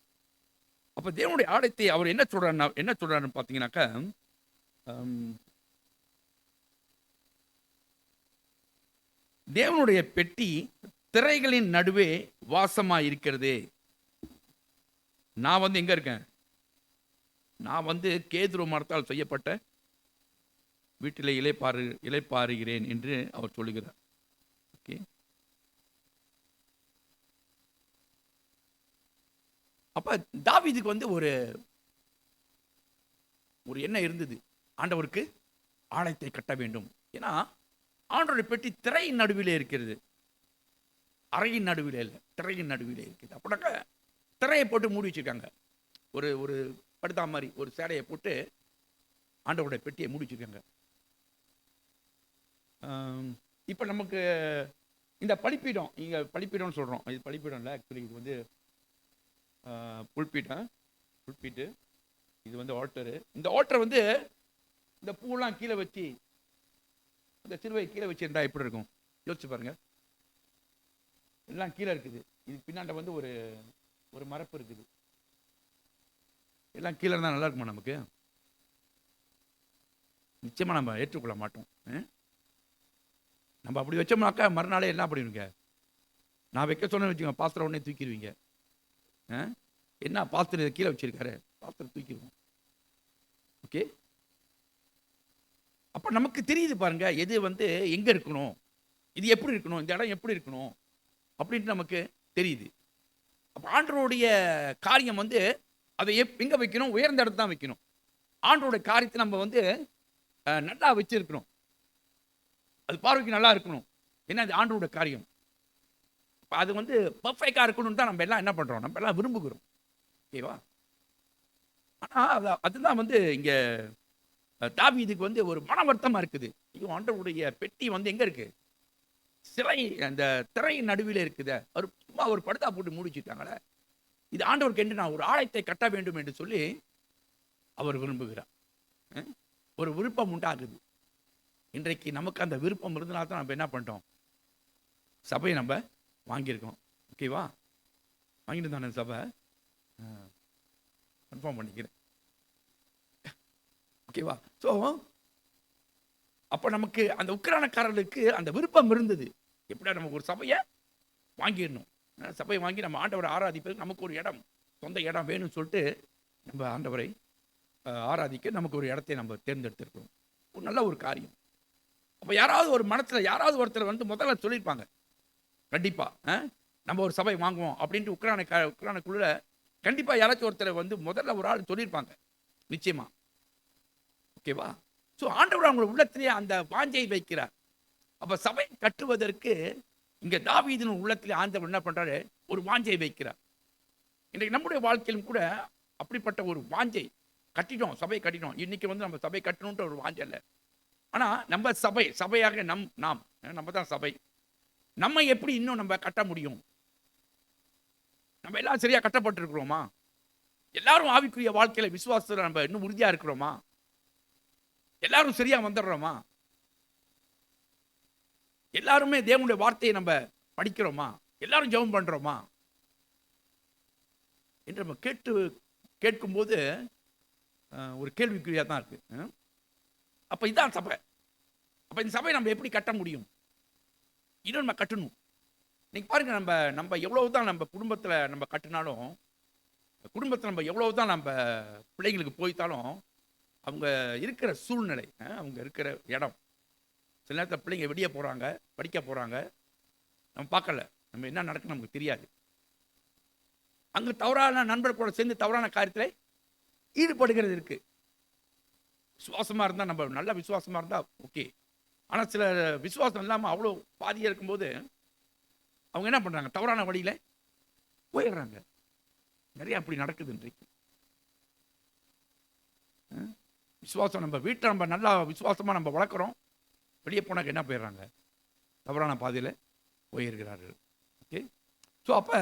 அப்போ தேவனுடைய ஆலயத்தை அவர் என்ன சொல்றாருன்னு பார்த்தீங்கன்னாக்கா, தேவனுடைய பெட்டி திரைகளின் நடுவே வாசமா இருக்கிறதே. நான் வந்து எங்க இருக்கேன்? நான் வந்து கேதுரு மரத்தால் செய்யப்பட்ட வீட்டிலே இளைப்பாறுகிறேன் என்று அவர் சொல்லுகிறார். ஓகே, அப்ப தாவீதுக்கு வந்து ஒரு எண்ணம் இருந்தது, ஆண்டவருக்கு ஆலயத்தை கட்ட வேண்டும். ஏன்னா ஆண்டவருடைய பெட்டி திரையின் நடுவிலே இருக்கிறது, அறையின் நடுவிலே இல்லை, திரையின் நடுவிலே இருக்குது. அப்படின்னாக்க திரையை போட்டு மூடி வச்சிருக்காங்க. ஒரு ஒரு படுதா மாதிரி ஒரு சேடையை போட்டு ஆண்டவருடைய பெட்டியை மூடி வச்சிருக்காங்க. இப்போ நமக்கு இந்த பலிப்பீடம், இங்கே பலிப்பீடம்னு சொல்கிறோம், இது பலிப்பீடம் இல்லை ஆக்சுவலி, இது வந்து புல்பீட்டு, இது வந்து ஆல்டரு. இந்த ஆல்டர் வந்து இந்த பூவெல்லாம் கீழே வச்சு, இந்த சிறுவை கீழே வச்சுருந்தா எப்படி இருக்கும் யோசிச்சு பாருங்க. எல்லாம் கீழே இருக்குது, இது பின்னாண்ட வந்து ஒரு ஒரு மரப்பு இருக்குது, எல்லாம் கீழே இருந்தால் நல்லா இருக்குமா நமக்கு? நிச்சயமாக நம்ம ஏற்றுக்கொள்ள மாட்டோம். நம்ம அப்படி வச்சோம்னாக்கா மறுநாளே என்ன பண்ணுவீங்க? நான் வைக்க சொன்னேன்னு வச்சுக்கோங்க, பாத்திரம் உடனே தூக்கிடுவீங்க. என்ன பாத்திரம் கீழே வச்சிருக்காரு, பாத்திரம் தூக்கிடுவோம். ஓகே, அப்போ நமக்கு தெரியுது பாருங்க, எது வந்து எங்கே இருக்கணும், இது எப்படி இருக்கணும், இந்த இடம் எப்படி இருக்கணும் அப்படின்ட்டு நமக்கு தெரியுது. அப்போ ஆண்டவருடைய காரியம் வந்து அதை எங்கே வைக்கணும்? உயர்ந்த இடத்துல தான் வைக்கணும். ஆண்டவருடைய காரியத்தை நம்ம வந்து நல்லா வச்சிருக்கணும், அது பார்வைக்கு நல்லா இருக்கணும். ஏன்னா அது ஆண்டவருடைய காரியம். அது வந்து பர்ஃபெக்டாக இருக்கணும்னு தான் நம்ம எல்லாம் என்ன பண்ணுறோம், நம்ம எல்லாம் விரும்புகிறோம். ஓகேவா? ஆனால் அதுதான் வந்து இங்கே தாவீதுக்கு வந்து ஒரு மன வருத்தமாக இருக்குது. ஐயோ, ஆண்டவருடைய பெட்டி வந்து எங்கே இருக்கு? சிறை, அந்த திரையின் நடுவில் இருக்குது. அவர் சும்மா ஒரு படுதா போட்டு மூடிச்சுட்டாங்களே, இது ஆண்டவருக்கு என்று நான் ஒரு ஆலயத்தை கட்ட வேண்டும் என்று சொல்லி அவர் விரும்புகிறார். ஒரு விருப்பம் உண்டாகுது. இன்றைக்கு நமக்கு அந்த விருப்பம் இருந்தனால தான் நம்ம என்ன பண்ணிட்டோம், சபையை நம்ம வாங்கியிருக்கோம். ஓகேவா? வாங்கிட்டு தானே சபை, கன்ஃபார்ம் பண்ணிக்கிறேன். ஓகேவா? ஸோ அப்போ நமக்கு அந்த உக்கிரானக்காரர்களுக்கு அந்த விருப்பம் இருந்தது, எப்படியா நமக்கு ஒரு சபையை வாங்கிடணும், சபையை வாங்கி நம்ம ஆண்டவரை ஆராதிப்பது, நமக்கு ஒரு இடம், சொந்த இடம் வேணும்னு சொல்லிட்டு நம்ம ஆண்டவரை ஆராதிக்க நமக்கு ஒரு இடத்தை நம்ம தேர்ந்தெடுத்திருக்கிறோம். ஒரு நல்ல ஒரு காரியம். அப்போ யாராவது ஒரு மனத்தில் யாராவது ஒருத்தர் வந்து முதல்ல சொல்லியிருப்பாங்க, கண்டிப்பாக நம்ம ஒரு சபை வாங்குவோம் அப்படின்ட்டு உக்ரானுக்குள்ள கண்டிப்பாக யாராச்சும் ஒருத்தர் வந்து முதல்ல ஒரு ஆள் சொல்லியிருப்பாங்க, நிச்சயமா. ஓகேவா? ஸோ ஆண்டவர் அவங்க உள்ளத்திலேயே அந்த வாஞ்சை வைக்கிறார். அப்போ சபை கட்டுவதற்கு இங்கே தாவீதின் உள்ளத்திலே ஆண்டவர் என்ன பண்ணுறாரு, ஒரு வாஞ்சை வைக்கிறார். இன்றைக்கு நம்முடைய வாழ்க்கையிலும் கூட அப்படிப்பட்ட ஒரு வாஞ்சை, கட்டிட்டோம், சபை கட்டிட்டோம், இன்னைக்கு வந்து நம்ம சபை கட்டணுன்ற ஒரு வாஞ்சை இல்லை. ஆனால் நம்ம சபையாக நம்ம தான் சபை. நம்ம எப்படி இன்னும் நம்ம கட்ட முடியும்? நம்ம எல்லாம் சரியா கட்டப்பட்டிருக்கிறோமா? எல்லாரும் ஆவிக்குரிய வாழ்க்கையில விசுவாசத்தில் நம்ம இன்னும் உறுதியா இருக்கிறோமா? எல்லாரும் சரியா வந்துடுறோமா? எல்லாருமே தேவனுடைய வார்த்தையை நம்ம படிக்கிறோமா? எல்லாரும் ஜெபம் பண்றோமா என்று நம்ம கேட்கும்போது ஒரு கேள்விக்குறியா தான் இருக்கு. அப்ப இதான் சபை. அப்ப இந்த சபையை நம்ம எப்படி கட்ட முடியும்? இன்னும் நம்ம கட்டணும். நீங்க பாருங்க, நம்ம எவ்வளவுதான் நம்ம குடும்பத்துல நம்ம கட்டினாலும், குடும்பத்தில் நம்ம எவ்வளவுதான் நம்ம பிள்ளைங்களுக்கு போய்த்தாலும், அவங்க இருக்கிற சூழ்நிலை, அவங்க இருக்கிற இடம், சில நேரத்தில் பிள்ளைங்க வெளியே போறாங்க, படிக்க போறாங்க, நம்ம பார்க்கல, நம்ம என்ன நடக்குன்னு நமக்கு தெரியாது. அங்க தவறான நண்பர்களோட சேர்ந்து தவறான காரியத்தில் ஈடுபடுகிறது இருக்கு. விசுவாசமா இருந்தா, நம்ம நல்ல விசுவாசமா இருந்தா ஓகே. ஆனா சில விசுவாசம் இல்லாம அவ்வளோ பாதியா இருக்கும்போது அவங்க என்ன பண்றாங்க, தவறான வழியில போயிடுறாங்க. நிறைய அப்படி நடக்குது இன்றைக்கு. விசுவாசம் நம்ம வீட்டை நம்ம நல்லா விசுவாசமா நம்ம வளர்க்குறோம், வெளியே போனாக்க என்ன போயிடுறாங்க, தவறான பாதையில போயிருக்கிறார்கள். ஓகே. ஸோ அப்ப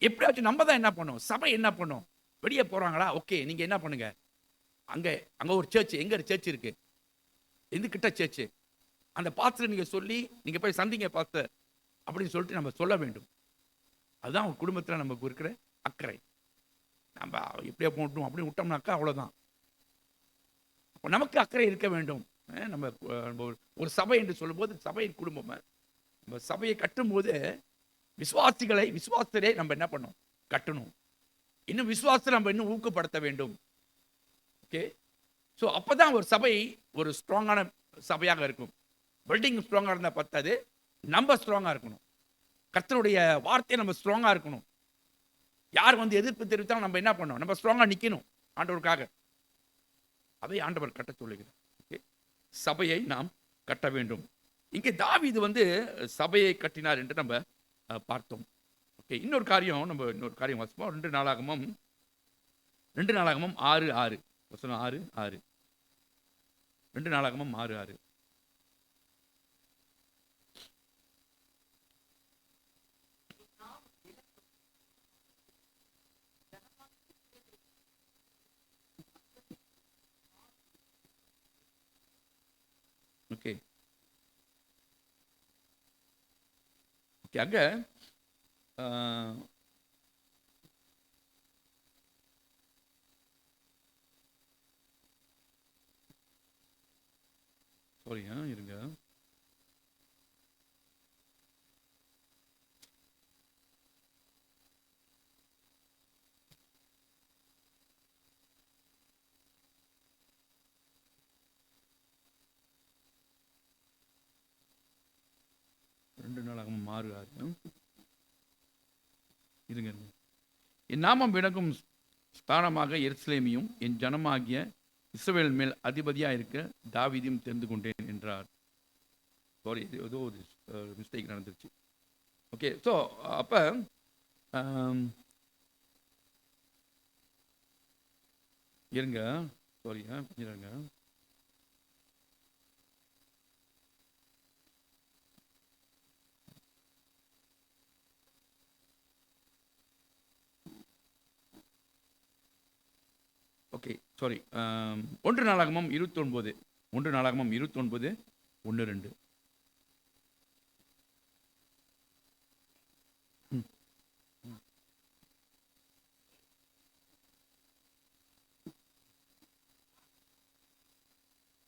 எப்படியாச்சும் நம்ம தான் என்ன பண்ணோம், சபை என்ன பண்ணோம், வெளியே போறாங்களா, ஓகே, நீங்க என்ன பண்ணுங்க, அங்க ஒரு சர்ச், எங்க ஒரு சர்ச் இருக்கு, எந்த கிட்ட சர்ச், அந்த பாஸ்டர் நீங்க சொல்லி நீங்க போய் சந்திங்க பாஸ்டர் அப்படின்னு சொல்லிட்டு நம்ம சொல்ல வேண்டும். அதுதான் அவங்க குடும்பத்தில் நமக்கு இருக்கிற அக்கறை. நம்ம எப்படியா போட்டோம் அப்படின்னு விட்டோம்னாக்கா அவ்வளோதான். அப்போ நமக்கு அக்கறை இருக்க வேண்டும். நம்ம ஒரு சபை என்று சொல்லும்போது சபையின் குடும்பம், நம்ம சபையை கட்டும்போது விசுவாசத்திலே நம்ம என்ன பண்ணணும், கட்டணும். இன்னும் விசுவாசத்தை நம்ம இன்னும் ஊக்கப்படுத்த வேண்டும். ஓகே. ஸோ அப்போதான் ஒரு சபை ஒரு ஸ்ட்ராங்கான சபையாக இருக்கும். பில்டிங் ஸ்ட்ராங்காக இருந்தால் பத்தாது, நம்ம ஸ்ட்ராங்காக இருக்கணும். கர்த்தருடைய வார்த்தையை நம்ம ஸ்ட்ராங்காக இருக்கணும். யார் வந்து எதிர்ப்பு தெரிவித்தாலும் நம்ம என்ன பண்ணணும், நம்ம ஸ்ட்ராங்காக நிற்கணும் ஆண்டவருக்காக. அதை ஆண்டவர் கட்ட சொல்லுகிறார். ஓகே. சபையை நாம் கட்ட வேண்டும். இங்கே தாவீது வந்து சபையை கட்டினார் என்று நம்ம பார்த்தோம். ஓகே, இன்னொரு காரியம் வாசிப்போம். 2 நாளாகமம் 6:6 வசனம் 6:6 2 நாளாகமம் 6:6. ஓகே ஓகே அங்க சாரி இருங்க. ரெண்டு நாளாகவும் 6:6 இருங்க. என் நாமம் விளங்கும் ஸ்தானமாக எருசலேமையும் என் ஜனமாகிய இஸ்ரவேல் மேல் அதிபதியாக இருக்க தாவீதையும் தெரிந்து கொண்டேன் என்றார். சாரி, ஏதோ ஒரு மிஸ்டேக் நடந்துருச்சு. ஓகே, ஸோ அப்போ இருங்க, சாரி கொஞ்சம் இருங்க. ஓகே சாரி, 1 நாளாகமம் 29 1:2.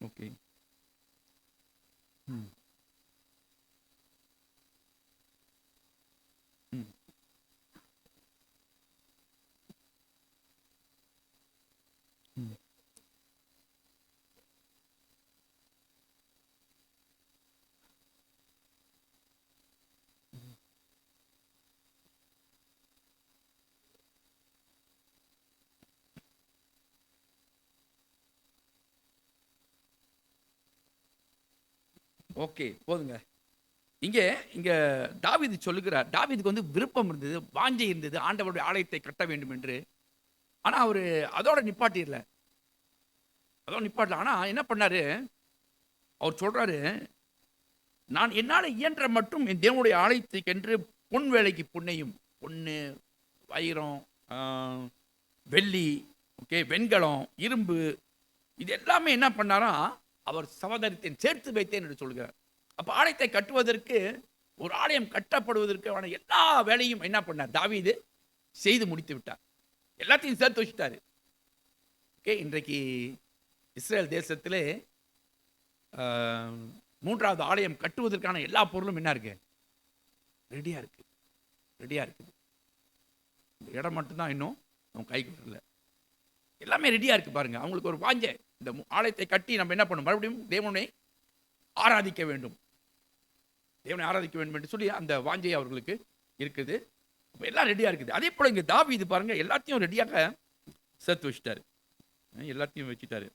ஓகே ம் ம் ம் ஓகே போதுங்க. இங்கே இங்கே தாவீது சொல்லுகிறார், தாவீதுக்கு வந்து விருப்பம் இருந்தது, வாஞ்சை இருந்தது ஆண்டவருடைய ஆலயத்தை கட்ட வேண்டும் என்று. ஆனால் அவர் அதோட நிப்பாட்டிடல. ஆனால் என்ன பண்ணாரு, அவர் சொல்றாரு, நான் என்னால் இயன்ற மட்டும் என் தேவனுடைய ஆலயத்துக்கென்று பொன் வேலைக்கு பொன்னையும், பொண்ணு, வைரம், வெள்ளி, ஓகே, வெண்கலம், இரும்பு, இது எல்லாமே என்ன பண்ணாராம், அவர் சவதரித்தேன், சேர்த்து வைத்தேன் என்று சொல்கிறார். அப்போ ஆலயத்தை கட்டுவதற்கு, ஒரு ஆலயம் கட்டப்படுவதற்கான எல்லா வேலையும் என்ன பண்ணார், தாவீது செய்து முடித்து விட்டார். எல்லாத்தையும் சேர்த்து வச்சுட்டாரு. ஓகே, இன்றைக்கு இஸ்ரேல் தேசத்திலே 3வது ஆலயம் கட்டுவதற்கான எல்லா பொருளும் என்ன இருக்கு, ரெடியா இருக்குது. இந்த இடம் மட்டும்தான் இன்னும் அவங்க கைக்கு வரல. எல்லாமே ரெடியா இருக்கு பாருங்க. அவங்களுக்கு ஒரு வாஞ்சை, இந்த ஆலயத்தை கட்டி நம்ம என்ன பண்ணணும், மறுபடியும் தேவனை ஆராதிக்க வேண்டும் என்று சொல்லி அந்த வாஞ்சை அவர்களுக்கு இருக்குது. எல்லாம் ரெடியா இருக்குது. அதே போல இங்க தாவீது பாருங்க, எல்லாத்தையும் ரெடியாக சேர்த்து வச்சுட்டாரு, எல்லாத்தையும் வச்சுட்டாரு.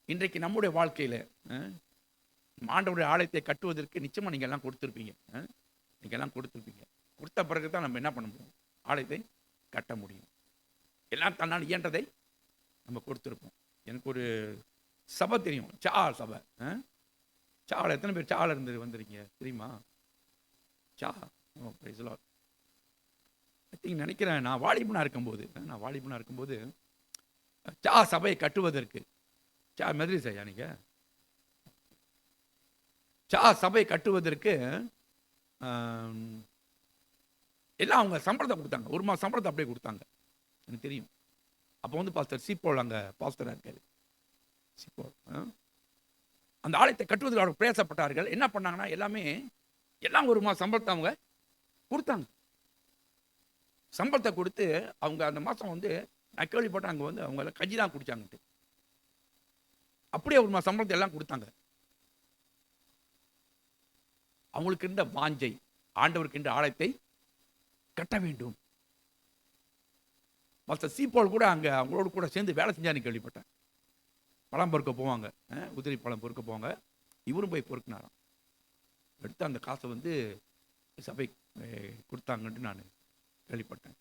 இன்றைக்கு நம்முடைய வாழ்க்கையில ஆண்டவருடைய ஆலயத்தை கட்டுவதற்கு நிச்சயமா நீங்க எல்லாம் கொடுத்துருப்பீங்க. கொடுத்த பிறகு தான் நம்ம என்ன பண்ண முடியும், ஆலயத்தை கட்ட முடியும். எல்லாம் தன்னால் இயன்றதை நம்ம கொடுத்துருப்போம். எனக்கு ஒரு சபை தெரியும், சபை. சால எத்தனை பேர் சால இருந்து வந்திருக்கீங்க தெரியுமா? நினைக்கிறேன், நான் வாலிபனா இருக்கும்போது சபையை கட்டுவதற்கு மெத்ரிஸ் நீங்க சபையை கட்டுவதற்கு எல்லாம் அவங்க சம்பளத்தை கொடுத்தாங்க. 1 மாதம் சம்பளத்தை அப்படியே கொடுத்தாங்க, எனக்கு தெரியும். அப்போ வந்து பாஸ்டர் சீப்போல் அங்கே பாஸ்டராக இருக்காரு. சீப்போல் அந்த ஆலயத்தை கட்டுவதற்கு அவர் பிரயாசப்பட்டார்கள். என்ன பண்ணாங்கன்னா, எல்லாம் 1 மாதம் சம்பளத்தை அவங்க கொடுத்தாங்க. சம்பளத்தை கொடுத்து அவங்க அந்த மாதம் வந்து நான் கேள்விப்பட்டேன், அங்கே வந்து அவங்க கஞ்சி தான் குடிச்சாங்கட்டு. அப்படியே 1 மாதம் சம்பளத்தை எல்லாம் கொடுத்தாங்க. அவங்களுக்கு இருந்த வாஞ்சை, ஆண்டவருக்கு இந்த ஆலயத்தை கட்ட வேண்டும். மாஸ்டர் சீப்போல் கூட அங்கே அவங்களோடு கூட சேர்ந்து வேலை செஞ்சான்னு கேள்விப்பட்டேன். பழம் பொறுக்க போவாங்க, உதிரி பழம் பொறுக்க போவாங்க. இவரும் போய் பொறுக்கினாராம். எடுத்து அந்த காசை வந்து சபை கொடுத்தாங்கன்ட்டு நான் கேள்விப்பட்டேன்.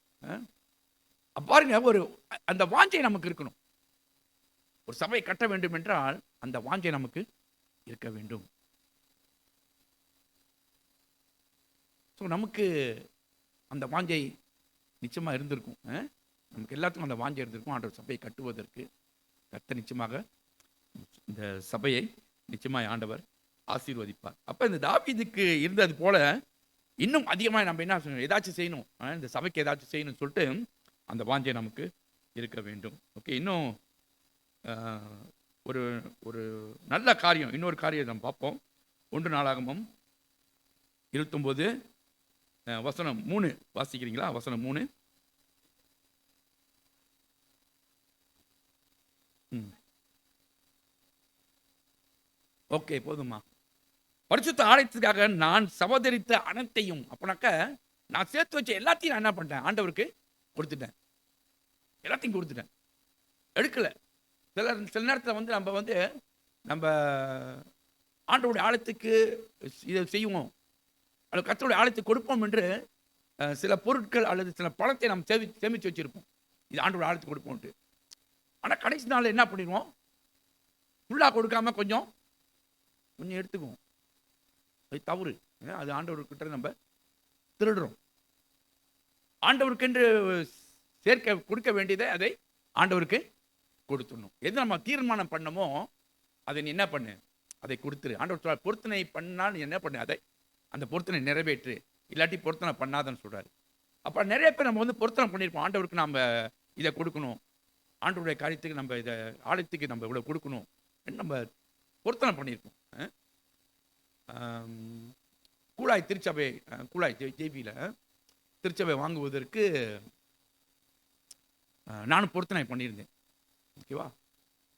பாருங்க, ஒரு அந்த வாஞ்சை நமக்கு இருக்கணும். ஒரு சபை கட்ட வேண்டும் என்றால் அந்த வாஞ்சை நமக்கு இருக்க வேண்டும். ஸோ நமக்கு அந்த வாஞ்சை நிச்சயமாக இருந்திருக்கும். நமக்கு எல்லாத்துக்கும் அந்த வாஞ்சை இருந்திருக்கும். ஆண்டவர் சபையை கட்டுவதற்கு கர்த்தர் நிச்சயமாக இந்த சபையை நிச்சயமாக ஆண்டவர் ஆசீர்வதிப்பார். அப்போ இந்த தாவீதுக்கு இருந்தது போல இன்னும் அதிகமாக நம்ம என்ன செய்யணும், ஏதாச்சும் செய்யணும், இந்த சபைக்கு ஏதாச்சும் செய்யணும்னு சொல்லிட்டு அந்த வாஞ்சை நமக்கு இருக்க வேண்டும். ஓகே, இன்னும் ஒரு ஒரு நல்ல காரியம், இன்னொரு காரியம் நம்ம பார்ப்போம். 1 நாளாகமம் 29 வசனம் 3 வாசிக்கிறீங்களா? வசனம் 3. ஓகே, போதுமா? பரிசுத்த ஆலயத்துக்காக நான் சவதரித்த அனைத்தையும், அப்பனாக்க நான் சேர்த்து வச்ச எல்லாத்தையும் நான் என்ன பண்ணிட்டேன், ஆண்டவருக்கு கொடுத்துட்டேன். எல்லாத்தையும் கொடுத்துட்டேன், எடுக்கல. சில நேரத்தில் வந்து நம்ம ஆண்டவருடைய ஆலயத்துக்கு இதை செய்வோம், அல்லது கர்த்தருடைய ஆலயத்துக்கு கொடுப்போம் என்று சில பொருட்கள் அல்லது சில பணத்தை நம்ம சேமித்து வச்சிருப்போம், இது ஆண்டவருடைய ஆலயத்துக்கு கொடுப்போம்ட்டு. ஆனால் கடைசி நாள் என்ன பண்ணிடுவோம், ஃபுல்லாக கொடுக்காம கொஞ்சம் எடுத்துக்குவோம். அது தவறு. அது ஆண்டவர்கிட்ட நம்ம திருடுறோம். ஆண்டவருக்கென்று கொடுக்க வேண்டியதை அதை ஆண்டவருக்கு கொடுத்துடணும். எது நம்ம தீர்மானம் பண்ணமோ அதை நீ என்ன பண்ணு, அதை கொடுத்துரு. ஆண்டவர் பொருத்தனை பண்ணால் நீ என்ன பண்ணு, அதை அந்த பொருத்தனை நிறைவேற்று, இல்லாட்டி பொருத்தனை பண்ணாதன்னு சொல்றாரு. அப்போ நிறைய பேர் நம்ம வந்து பொருத்தனை பண்ணியிருப்போம், ஆண்டவருக்கு நம்ம இதை கொடுக்கணும், ஆண்டவருடைய காரியத்துக்கு நம்ம இதை ஆலயத்துக்கு நம்ம இவ்வளோ கொடுக்கணும், நம்ம பொருத்தனை பண்ணியிருப்போம். கூழாய் திருச்சபை, கூழாய் ஜேபியில் திருச்சபை வாங்குவதற்கு நானும் பொருத்தனை பண்ணியிருந்தேன். ஓகேவா?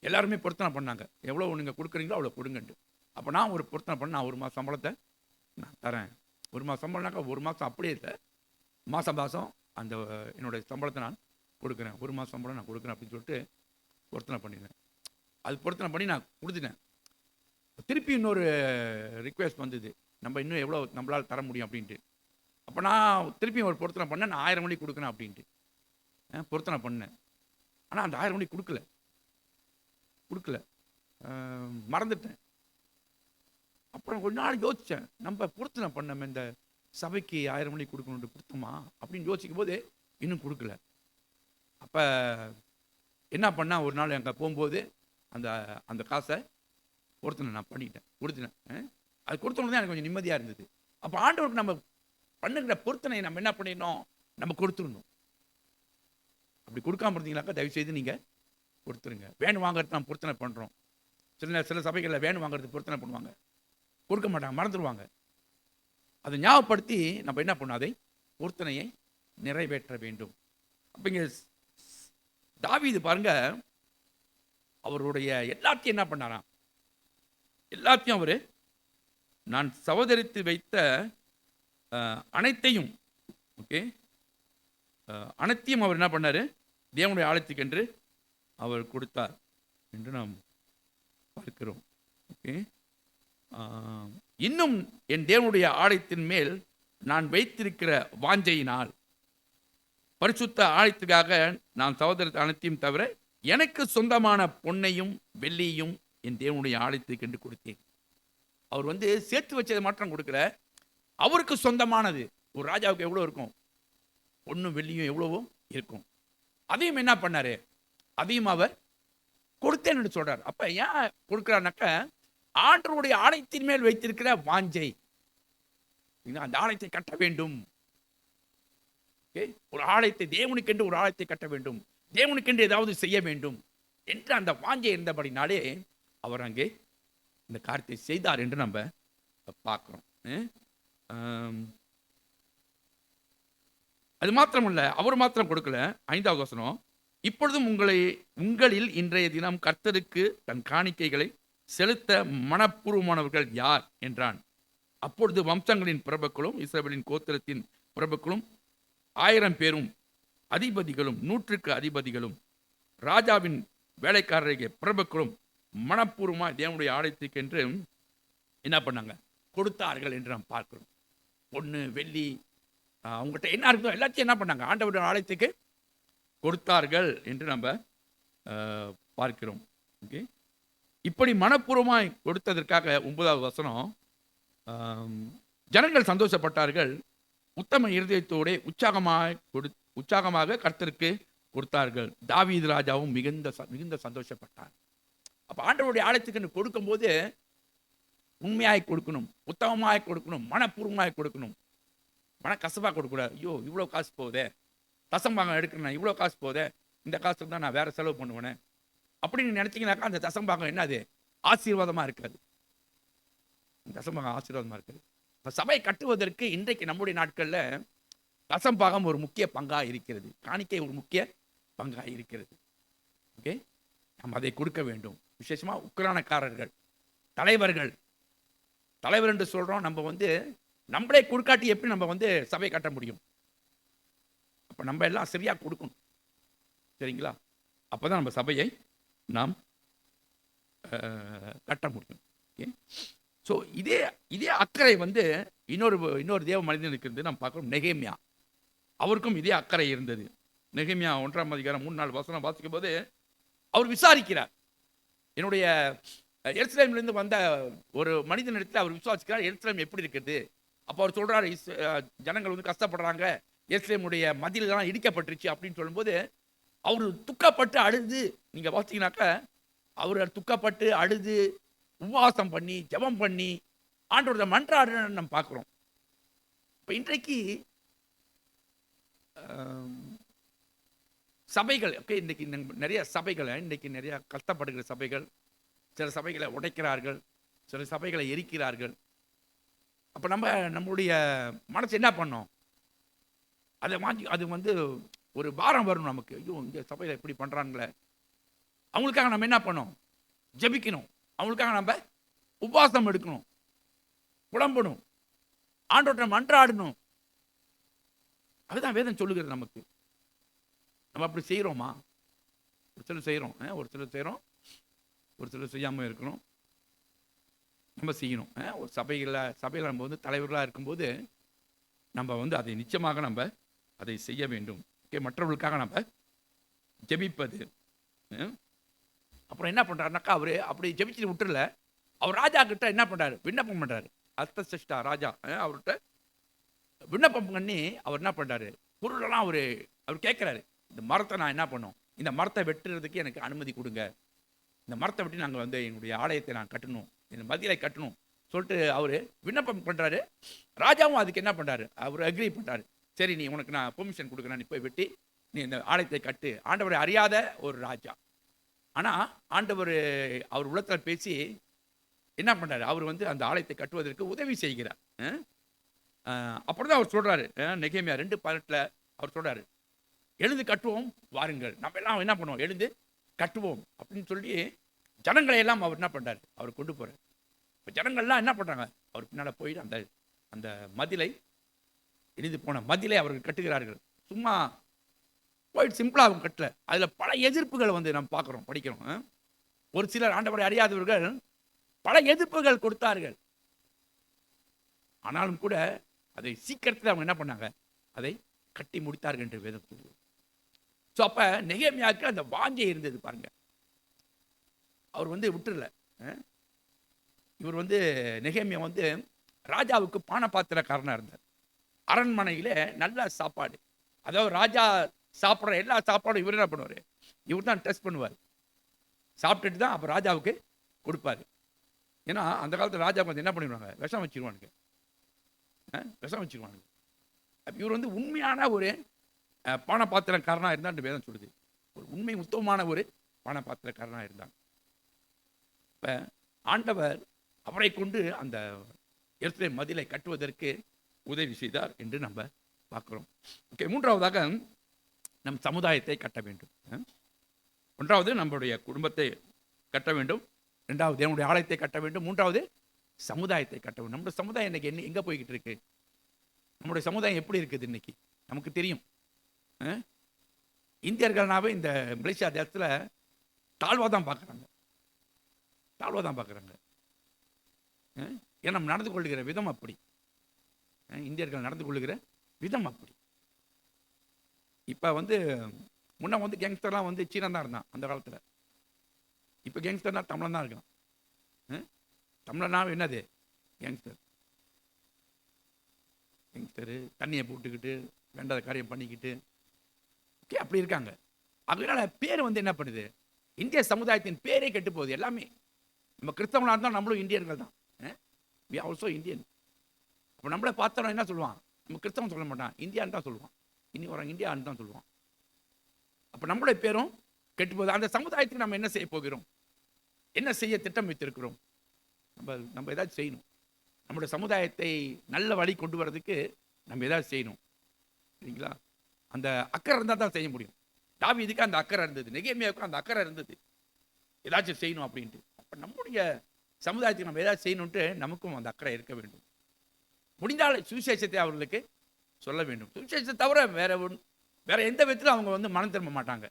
எல்லாருமே பொருத்தனை பண்ணாங்க, எவ்வளோ நீங்கள் கொடுக்குறீங்களோ அவ்வளோ கொடுங்கன்ட்டு. அப்போ நான் ஒரு பொருத்தனை பண்ண, நான் 1 மாதம் சம்பளத்தை நான் தரேன். 1 மாதம் சம்பளம்னாக்கா 1 மாதம் அப்படியே இல்லை, மாதம் அந்த என்னுடைய சம்பளத்தை நான் கொடுக்குறேன், 1 மாதம் சம்பளம் நான் கொடுக்குறேன் அப்படின்னு சொல்லிட்டு பொருத்தனை பண்ணிடுறேன். அது பொருத்தனை பண்ணி நான் கொடுத்துட்டேன். திருப்பி இன்னொரு ரிக்வெஸ்ட் வந்தது, நம்ம இன்னும் எவ்வளோ நம்மளால் தர முடியும் அப்படின்ட்டு. அப்போ நான் திருப்பி ஒரு பொருத்தனை பண்ணேன், நான் 1000 மணிக்கு கொடுக்குறேன் அப்படின்ட்டு பொருத்தனை பண்ணேன். ஆனால் அந்த 1000 மணிக்கு கொடுக்கல, மறந்துட்டேன். அப்புறம் கொஞ்ச நாள் யோசித்தேன், நம்ம பொருத்தனை பண்ணோம் இந்த சபைக்கு 1000 மணிக்கு கொடுக்கணுன்ட்டு கொடுத்தோமா அப்படின்னு யோசிக்கும் போது இன்னும் கொடுக்கல. அப்போ என்ன பண்ணால் ஒரு நாள் அங்கே போகும்போது அந்த காசை பொருத்தனை நான் கொடுத்துட்டேன். அது கொடுத்தோன்னு தான் எனக்கு கொஞ்சம் நிம்மதியாக இருந்தது. அப்போ ஆண்டவருக்கு நம்ம பண்ணுகிற பொருத்தனை நம்ம என்ன பண்ணிடணும், நம்ம கொடுத்துடணும். அப்படி கொடுக்காம இருந்தீங்கன்னாக்கா தயவுசெய்து நீங்கள் கொடுத்துருங்க. வேன் வாங்குறது நான் பொருத்தனை பண்ணுறோம். சில சபைகளில் வேன் வாங்குறது பொருத்தனை பண்ணுவாங்க, கொடுக்க மாட்டாங்க, மறந்துடுவாங்க. அதை ஞாபகப்படுத்தி நம்ம என்ன பண்ணோம், அதை பொருத்தனையை நிறைவேற்ற வேண்டும். அப்போ இங்கே தாவீது பாருங்க, அவருடைய எல்லாத்தையும் என்ன பண்ணாராம், எல்லாத்தையும் அவர் நான் சகோதரித்து வைத்த அனைத்தையும், ஓகே, அனைத்தையும் அவர் என்ன பண்ணார், தேவனுடைய ஆலயத்துக்கு என்று அவர் கொடுத்தார் என்று நாம் பார்க்கிறோம். ஓகே, இன்னும் என் தேவனுடைய ஆலயத்தின் மேல் நான் வைத்திருக்கிற வாஞ்சையினால் பரிசுத்த ஆலயத்துக்காக நான் சகோதரத்தை அனைத்தையும் தவிர எனக்கு சொந்தமான பொன்னையும் வெள்ளியையும் என் தேவனுடைய ஆலயத்துக்கு என்று கொடுத்தேன். அவர் வந்து சேர்த்து வச்சதை மாற்றம் கொடுக்கல, அவருக்கு சொந்தமானது. ஒரு ராஜாவுக்கு எவ்வளோ இருக்கும், பொன்னும் வெள்ளியும் எவ்வளவோ இருக்கும். அதையும் என்ன பண்ணாரு, அதையும் அவர் கொடுத்தேன்னு சொல்றார். அப்ப ஏன் கொடுக்கிறார்னாக்க, ஆண்டவருடைய ஆலயத்தின் மேல் வைத்திருக்கிற வாஞ்சை, அந்த ஆலயத்தை கட்ட வேண்டும். ஒரு ஆலயத்தை தேவனுக்கென்று ஒரு ஆலயத்தை கட்ட வேண்டும், தேவனுக்கென்று ஏதாவது செய்ய வேண்டும் என்று அந்த வாஞ்சை இருந்தபடினாலே அவர் அங்கே இந்த காரியத்தை செய்தார் என்று நம்ம பார்க்கிறோம். அது மாத்திரமல்ல, அவர் மாத்திரம் கொடுக்கல. 5வது வசனம், இப்பொழுதும் உங்களில் இன்றைய தினம் கர்த்தருக்கு தன் காணிக்கைகளை செலுத்த மனப்பூர்வமானவர்கள் யார் என்றான். அப்பொழுது வம்சங்களின் பிரபுக்களும் இஸ்ரவேலின் கோத்திரத்தின் பிரபுக்களும் 1000 பேரும் அதிபதிகளும் 100க்கு அதிபதிகளும் ராஜாவின் வேலைக்காரர்கள் பிரபுக்களும் மனப்பூர்வமாக தேவனுடைய ஆலயத்துக்கு என்று என்ன பண்ணாங்க, கொடுத்தார்கள் என்று நாம் பார்க்கிறோம். பொண்ணு வெள்ளி அவங்ககிட்ட என்ன இருக்குதோ எல்லாத்தையும் என்ன பண்ணாங்க, ஆண்டவருடைய ஆலயத்துக்கு கொடுத்தார்கள் என்று நம்ம பார்க்கிறோம். ஓகே, இப்படி மனப்பூர்வமாய் கொடுத்ததற்காக 9வது வசனம், ஜனங்கள் சந்தோஷப்பட்டார்கள், உத்தம இருதயத்தோட உற்சாகமாக கர்த்தருக்கு கொடுத்தார்கள். தாவீது ராஜாவும் மிகுந்த சந்தோஷப்பட்டார். அப்போ ஆண்டவருடைய ஆலயத்துக்கு கொடுக்கும்போது உண்மையாய் கொடுக்கணும், உத்தமமாய் கொடுக்கணும், மனப்பூர்வமாய் கொடுக்கணும். கசப்பாக கொடுக்கூடாது. ஐயோ இவ்வளோ காசு போகுதே, தசம்பாகம் எடுக்கணும், இவ்வளோ காசு போகுதே, இந்த காசு தான் நான் வேற செலவு பண்ணுவேனே அப்படின்னு நினச்சிங்கனாக்கா அந்த தசம்பாகம் என்னது, ஆசீர்வாதமாக இருக்காது. தசம்பாகம் ஆசீர்வாதமாக இருக்காது. இப்போ சபை கட்டுவதற்கு இன்றைக்கு நம்முடைய நாட்களில் தசம்பாகம் ஒரு முக்கிய பங்காக இருக்கிறது, காணிக்கை ஒரு முக்கிய பங்காக இருக்கிறது. ஓகே, நம்ம அதை கொடுக்க வேண்டும். விசேஷமாக உக்கிரானக்காரர்கள், தலைவர் என்று சொல்கிறோம். நம்ம நம்மளே கொடுக்காட்டி எப்படி நம்ம சபை கட்ட முடியும்? அப்போ நம்ம எல்லாம் சரியாக கொடுக்கணும், சரிங்களா? அப்போ தான் நம்ம சபையை நாம் கட்ட முடியும். ஓகே, ஸோ இதே அக்கறை இன்னொரு தேவ மனிதனுக்கு இருந்து நம்ம பார்க்குறோம். நெகேமியா, அவருக்கும் இதே அக்கறை இருந்தது. நெகேமியா 1ஆம் அதிகாரம் 3-4 வசனம் வாசிக்கும் போது அவர் விசாரிக்கிறார். என்னுடைய எருசலேமிலிருந்து வந்த ஒரு மனிதனிடத்தில் அவர் விசுவாசிக்கிறார், எருசலேம் எப்படி இருக்குது. அப்போ அவர் சொல்றாரு, ஜனங்கள் கஷ்டப்படுறாங்க, எருசலேமுடைய மதிலெல்லாம் இடிக்கப்பட்டுருச்சு அப்படின்னு சொல்லும்போது அவர் துக்கப்பட்டு அழுது, நீங்கள் பார்த்தீங்கன்னாக்க அவர் துக்கப்பட்டு அழுது உபவாசம் பண்ணி ஜெபம் பண்ணி ஆண்டவரை மன்றாடுன்னு நம்ம பார்க்குறோம். இப்போ இன்றைக்கு சபைகள், ஓகே, இன்றைக்கி நிறைய சபைகளை, இன்றைக்கி நிறைய கஷ்டப்படுகிற சபைகள், சில சபைகளை உடைக்கிறார்கள், சில சபைகளை எரிக்கிறார்கள். அப்போ நம்மளுடைய மனசு என்ன பண்ணோம், அதை மாற்றி அது ஒரு பாரம் வரும் நமக்கு. ஐயோ இந்த சபையில் எப்படி பண்ணுறாங்களே, அவங்களுக்காக நம்ம என்ன பண்ணோம், ஜெபிக்கணும், அவங்களுக்காக நம்ம உபவாசம் எடுக்கணும், புலம்பணும், ஆண்டவரை மன்றாடணும். அதுதான் வேதம் சொல்லுகிறது நமக்கு. நம்ம அப்படி செய்கிறோமா? ஒரு சிலர் செய்கிறோம், ஒரு சிலர் செய்யாமல் இருக்கணும். நம்ம செய்யணும். ஒரு சபையில் நம்ம தலைவர்களாக இருக்கும்போது நம்ம அதை நிச்சயமாக நம்ம அதை செய்ய வேண்டும். ஓகே, மற்றவர்களுக்காக நம்ம ஜெபிப்பது. அப்புறம் என்ன பண்ணுறாருனாக்கா, அவர் அப்படி ஜெபிச்சுட்டு விட்டுறல, அவர் ராஜா கிட்ட என்ன பண்ணுறாரு, விண்ணப்பம் பண்ணுறாரு. அர்த்தசிஷ்டா ராஜா அவர்கிட்ட விண்ணப்பம் பண்ணி அவர் என்ன பண்ணுறாரு, பொருளெல்லாம் அவர் கேட்குறாரு, இந்த மரத்தை நான் என்ன பண்ணோம், இந்த மரத்தை வெட்டுறதுக்கு எனக்கு அனுமதி கொடுங்க, இந்த மரத்தை வெட்டி நாங்கள் எங்களுடைய ஆலயத்தை நான் கட்டணும், இந்த மதிலை கட்டணும் சொல்லிட்டு அவர் விண்ணப்பம் பண்ணுறாரு. ராஜாவும் அதுக்கு என்ன பண்ணுறாரு, அவர் அக்ரி பண்ணுறாரு. சரி, நீ உனக்கு நான் பெர்மிஷன் கொடுக்குறேன், நீ போய் வெட்டி நீ இந்த ஆலயத்தை கட்டு. ஆண்டவரை அறியாத ஒரு ராஜா, ஆனால் ஆண்டவர் அவர் உள்ளத்தில் பேசி என்ன பண்ணுறாரு, அவர் அந்த ஆலயத்தை கட்டுவதற்கு உதவி செய்கிறார். அப்புறம் தான் அவர் சொல்கிறாரு, நெகேமியா 2:18 அவர் சொல்கிறாரு, எழுந்து கட்டுவோம் வாருங்கள், நம்ம எல்லாம் என்ன பண்ணுவோம், எழுந்து கட்டுவோம் அப்படின்னு சொல்லி ஜனங்களை எல்லாம் அவர் என்ன பண்ணுறாரு, அவர் கொண்டு போகிறார். இப்போ ஜனங்கள்லாம் என்ன பண்ணுறாங்க, அவர் பின்னால் போயிட்டு அந்த மதிலை, இடிந்து போன மதிலை அவர்கள் கட்டுகிறார்கள். சும்மா போயிட்டு சிம்பிளாக அவங்க கட்டல, அதில் பல எதிர்ப்புகள் நம்ம பார்க்குறோம், படிக்கிறோம். ஒரு சிலர் ஆண்டவரை அறியாதவர்கள் பல எதிர்ப்புகள் கொடுத்தார்கள். ஆனாலும் கூட அதை சீக்கிரத்தில் அவங்க என்ன பண்ணாங்க, அதை கட்டி முடித்தார்கள் என்று வேதம் சொல்லுது. ஸோ அப்போ நெகேமியாவுக்கு அந்த வாஞ்சை இருந்தது பாருங்க. அவர் விட்டுறல. இவர் நெகேமியா ராஜாவுக்கு பானபாத்திரக்காரனாக இருந்தார். அரண்மனையில் நல்ல சாப்பாடு, அதாவது ராஜா சாப்பிட்ற எல்லா சாப்பாடும் இவர் என்ன பண்ணுவார், இவர் தான் டெஸ்ட் பண்ணுவார். சாப்பிட்டுட்டு தான் அப்போ ராஜாவுக்கு கொடுப்பாரு. ஏன்னா அந்த காலத்தில் ராஜாவுக்கு என்ன பண்ணிடுவாங்க, விஷம் வச்சிருவானுங்க. இவர் உண்மையான ஒரு பானபாத்திரக்காரனாக இருந்தான்னு வேதம் சொல்லுது. ஒரு உண்மை உத்தமமான ஒரு பானபாத்திரக்காரனாக இருந்தாங்க. இப்போ ஆண்டவர் அவரை கொண்டு அந்த எருசலேம் மதிலை கட்டுவதற்கு உதவி செய்தார் என்று நம்ம பார்க்குறோம். ஓகே, மூன்றாவதாக நம் சமுதாயத்தை கட்ட வேண்டும். ஒன்றாவது நம்முடைய குடும்பத்தை கட்ட வேண்டும், ரெண்டாவது என்னுடைய ஆலயத்தை கட்ட வேண்டும், மூன்றாவது சமுதாயத்தை கட்ட வேண்டும். நம்முடைய சமுதாயம் இன்னைக்கு எங்கே போய்கிட்டு இருக்கு, நம்முடைய சமுதாயம் எப்படி இருக்குது இன்னைக்கு நமக்கு தெரியும். இந்தியர்கள்னாவே இந்த மலேசியா தேசத்தில் தாழ்வாக தான் பார்க்குறாங்க. தாழ்வாக தான் பார்க்குறாங்க. ஏன்னா நம்ம நடந்து கொள்ளுகிற விதம் அப்படி. இந்தியர்கள் நடந்து கொள்ளுகிற விதம் அப்படி. இப்போ முன்ன கேங்ஸ்டர்லாம் சீனா தான் இருந்தான் அந்த காலத்தில். இப்போ கேங்ஸ்டர்னா தமிழன் தான் இருக்கான். தமிழனா என்னது கேங்ஸ்டர்? கேங்ஸ்டரு தண்ணியை போட்டுக்கிட்டு வேண்டாத காரியம் பண்ணிக்கிட்டு அப்படி இருக்காங்க. அதனால பேர் என்ன பண்ணுது, இந்திய சமுதாயத்தின் பேரே கெட்டு போகுது. எல்லாமே நம்ம கிறிஸ்தவனாக இருந்தால் நம்மளும் இந்தியர்கள் தான். We also Indian. அப்போ நம்மளை பார்த்தோன்னா என்ன சொல்லுவான், நம்ம கிறிஸ்தவன் சொல்ல மாட்டான், இந்தியான்னு தான் சொல்லுவான். இனி வர இந்தியான்னு தான் சொல்லுவான். அப்போ நம்மளுடைய பேரும் கெட்டு போகுது. அந்த சமுதாயத்துக்கு நம்ம என்ன செய்ய போகிறோம், என்ன செய்ய திட்டம் வைத்திருக்கிறோம்? நம்ம ஏதாச்சும் செய்யணும். நம்முடைய சமுதாயத்தை நல்ல வழி கொண்டு வர்றதுக்கு நம்ம ஏதாவது செய்யணும், சரிங்களா? அந்த அக்கறை இருந்தால் தான் செய்ய முடியும். தாவீதுக்கு அந்த அக்கறை இருந்தது, நெகேமியாவுக்கு அந்த அக்கறை இருந்தது, ஏதாச்சும் செய்யணும் அப்படின்ட்டு. அப்போ நம்முடைய சமுதாயத்துக்கு நம்ம ஏதாச்சும் செய்யணுன்ட்டு நமக்கும் அந்த அக்கறை இருக்க வேண்டும். முடிந்தால் சுவிசேஷத்தை அவர்களுக்கு சொல்ல வேண்டும். சுவிசேஷத்தை தவிர வேற எந்த விதத்திலும் அவங்க மனம் திரும்ப மாட்டாங்க.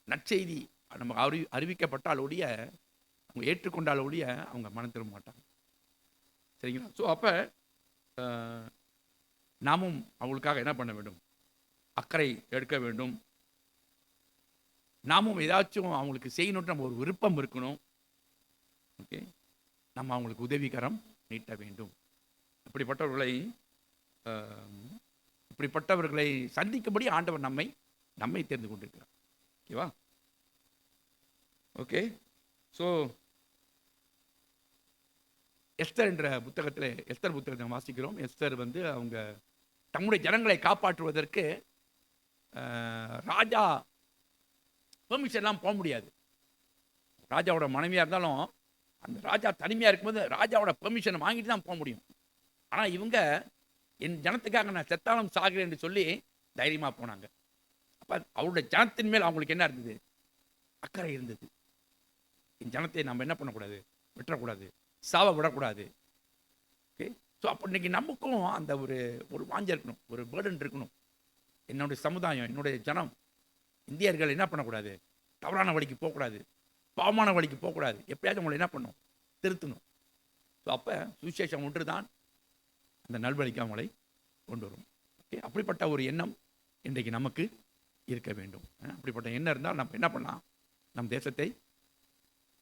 நற்செய்தி நம்ம அறிவிக்கப்பட்டால் ஒழிய, அவங்க ஏற்றுக்கொண்டால் ஒழிய அவங்க மனம் திரும்ப மாட்டாங்க, சரிங்களா? ஸோ அப்போ நாமும் அவங்களுக்காக என்ன பண்ண வேண்டும், அக்கறை எடுக்க வேண்டும். நாமும் ஏதாச்சும் அவங்களுக்கு செய்யணும்னு நம்ம ஒரு விருப்பம் இருக்கணும். ஓகே, நம்ம அவங்களுக்கு உதவிகரம் நீட்ட வேண்டும். இப்படிப்பட்டவர்களை சந்திக்கும்படி ஆண்டவர் நம்மை தெரிந்து கொண்டிருக்கிறார். ஓகேவா? ஓகே. ஸோ எஸ்தர் என்ற புத்தகத்தை வாசிக்கிறோம். எஸ்தர் அவங்க தம்முடைய ஜனங்களை காப்பாற்றுவதற்கு ராஜா பெர்மிஷன்லாம் போக முடியாது. ராஜாவோட மனைவியாக இருந்தாலும் அந்த ராஜா தனிமையாக இருக்கும்போது ராஜாவோட பெர்மிஷன் வாங்கிட்டு தான் போக முடியும். ஆனால் இவங்க என் ஜனத்துக்காக நான் செத்தாலும் சாகிறேன் என்று சொல்லி தைரியமாக போனாங்க. அப்போ அவருடைய ஜனத்தின் மேல் அவங்களுக்கு என்ன இருந்தது, அக்கறை இருந்தது. என் ஜனத்தை நம்ம என்ன பண்ணக்கூடாது, விட்டுறக்கூடாது, சாவ விடக்கூடாது. ஓகே. ஸோ அப்போ இன்னைக்கு நமக்கும் அந்த ஒரு வாஞ்சை இருக்கணும், ஒரு பேர்டன் இருக்கணும். என்னுடைய சமுதாயம், என்னுடைய ஜனம், இந்தியர்கள் என்ன பண்ணக்கூடாது, தவறான வழிக்கு போகக்கூடாது, பாவமான வழிக்கு போகக்கூடாது. எப்படியாச்சும் அவங்களை என்ன பண்ணணும், திருத்தணும். ஸோ அப்போ சுவிசேஷம் ஒன்று தான் அந்த நல்வழிக்கு அவங்களை கொண்டு வரும். ஓகே. அப்படிப்பட்ட ஒரு எண்ணம் இன்றைக்கு நமக்கு இருக்க வேண்டும். அப்படிப்பட்ட எண்ணம் இருந்தால் நம்ம என்ன பண்ணலாம், நம் தேசத்தை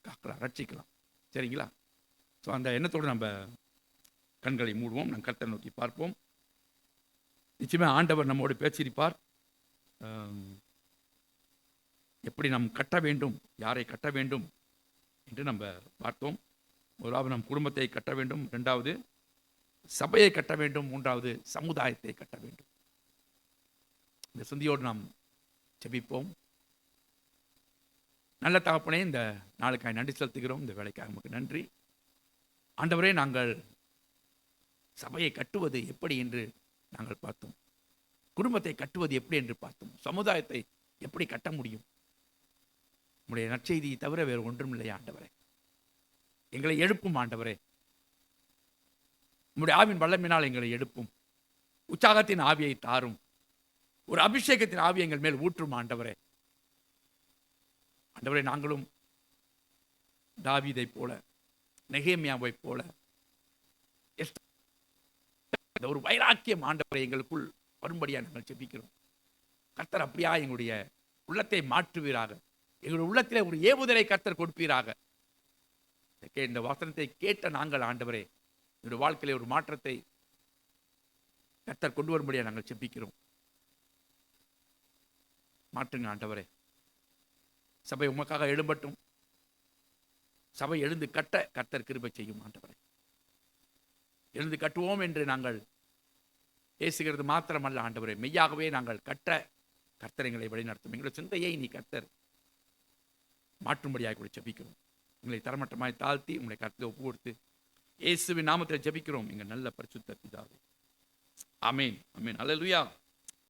காக்கலாம், ரட்சிக்கலாம், சரிங்களா? ஸோ அந்த எண்ணத்தோடு நம்ம கண்களை மூடுவோம், நம் கர்த்தரை நோக்கி பார்ப்போம். நிச்சயமாக ஆண்டவர் நம்மோடு பேசியிருப்பார். எப்படி நாம் கட்ட வேண்டும், யாரை கட்ட வேண்டும் என்று நம்ம பார்த்தோம். முதலாவது நம் குடும்பத்தை கட்ட வேண்டும், இரண்டாவது சபையை கட்ட வேண்டும், மூன்றாவது சமுதாயத்தை கட்ட வேண்டும். இந்த சிந்தியோடு நாம் ஜெபிப்போம். நல்ல தகப்பனே, இந்த நாளுக்காக நன்றி செலுத்துகிறோம். இந்த வேலைக்காக நமக்கு நன்றி ஆண்டவரே. நாங்கள் சபையை கட்டுவது எப்படி என்று நாங்கள் பார்த்தோம், குடும்பத்தை கட்டுவது எப்படி என்று பார்த்தோம், சமுதாயத்தை எப்படி கட்ட முடியும். உங்களுடைய நற்செய்தியை தவிர வேறு ஒன்றும் இல்லை ஆண்டவரே. எங்களை எழுப்பும் ஆண்டவரே, உங்களுடைய ஆவின் வல்லமையினால் எங்களை எழுப்பும். உற்சாகத்தின் ஆவியை தாரும், ஒரு அபிஷேகத்தின் ஆவியை எங்கள் மேல் ஊற்றும் ஆண்டவரே. ஆண்டவரே, நாங்களும் தாவீதை போல, நெகேமியாவை போல ஒரு வைராக்கியம் ஆண்டவரை எங்களுக்குள் வரும்படியாக நாங்கள் ஜெபிக்கிறோம். கர்த்தர் அப்படியா எங்களுடைய உள்ளத்தை மாற்றுவீராக, எங்களுடைய உள்ளத்திலே ஒரு ஏவுதலை கர்த்தர் கொடுப்பீராக. இந்த வசனத்தை கேட்ட நாங்கள் ஆண்டவரே, என்னுடைய வாழ்க்கையில ஒரு மாற்றத்தை கர்த்தர் கொண்டு வரும்படியாக நாங்கள் ஜெபிக்கிறோம். மாற்றுங்க ஆண்டவரே. சபை உமக்காக எழும்பட்டும். சபை எழுந்து கட்ட கர்த்தர் கிருபை செய்யும் ஆண்டவரே. எழுந்து கட்டுவோம் என்று நாங்கள் பேசுகிறது மாத்திரமல்ல ஆண்டவரே, மெய்யாகவே நாங்கள் கட்ட கர்த்தர் எங்களை வழிநடத்தும். எங்களுடைய சிந்தையை நீ கர்த்தர் மாற்றும்படியாக கூட ஜெபிக்கிறோம். எங்களை தரமட்டமாய் தாழ்த்தி உங்களை கர்த்தரை ஒப்பு கொடுத்து இயேசுவின் நாமத்தில் ஜெபிக்கிறோம் எங்கள் நல்ல பரிசுத்த பிதாவே. ஆமென், ஆமென். அல்லேலூயா.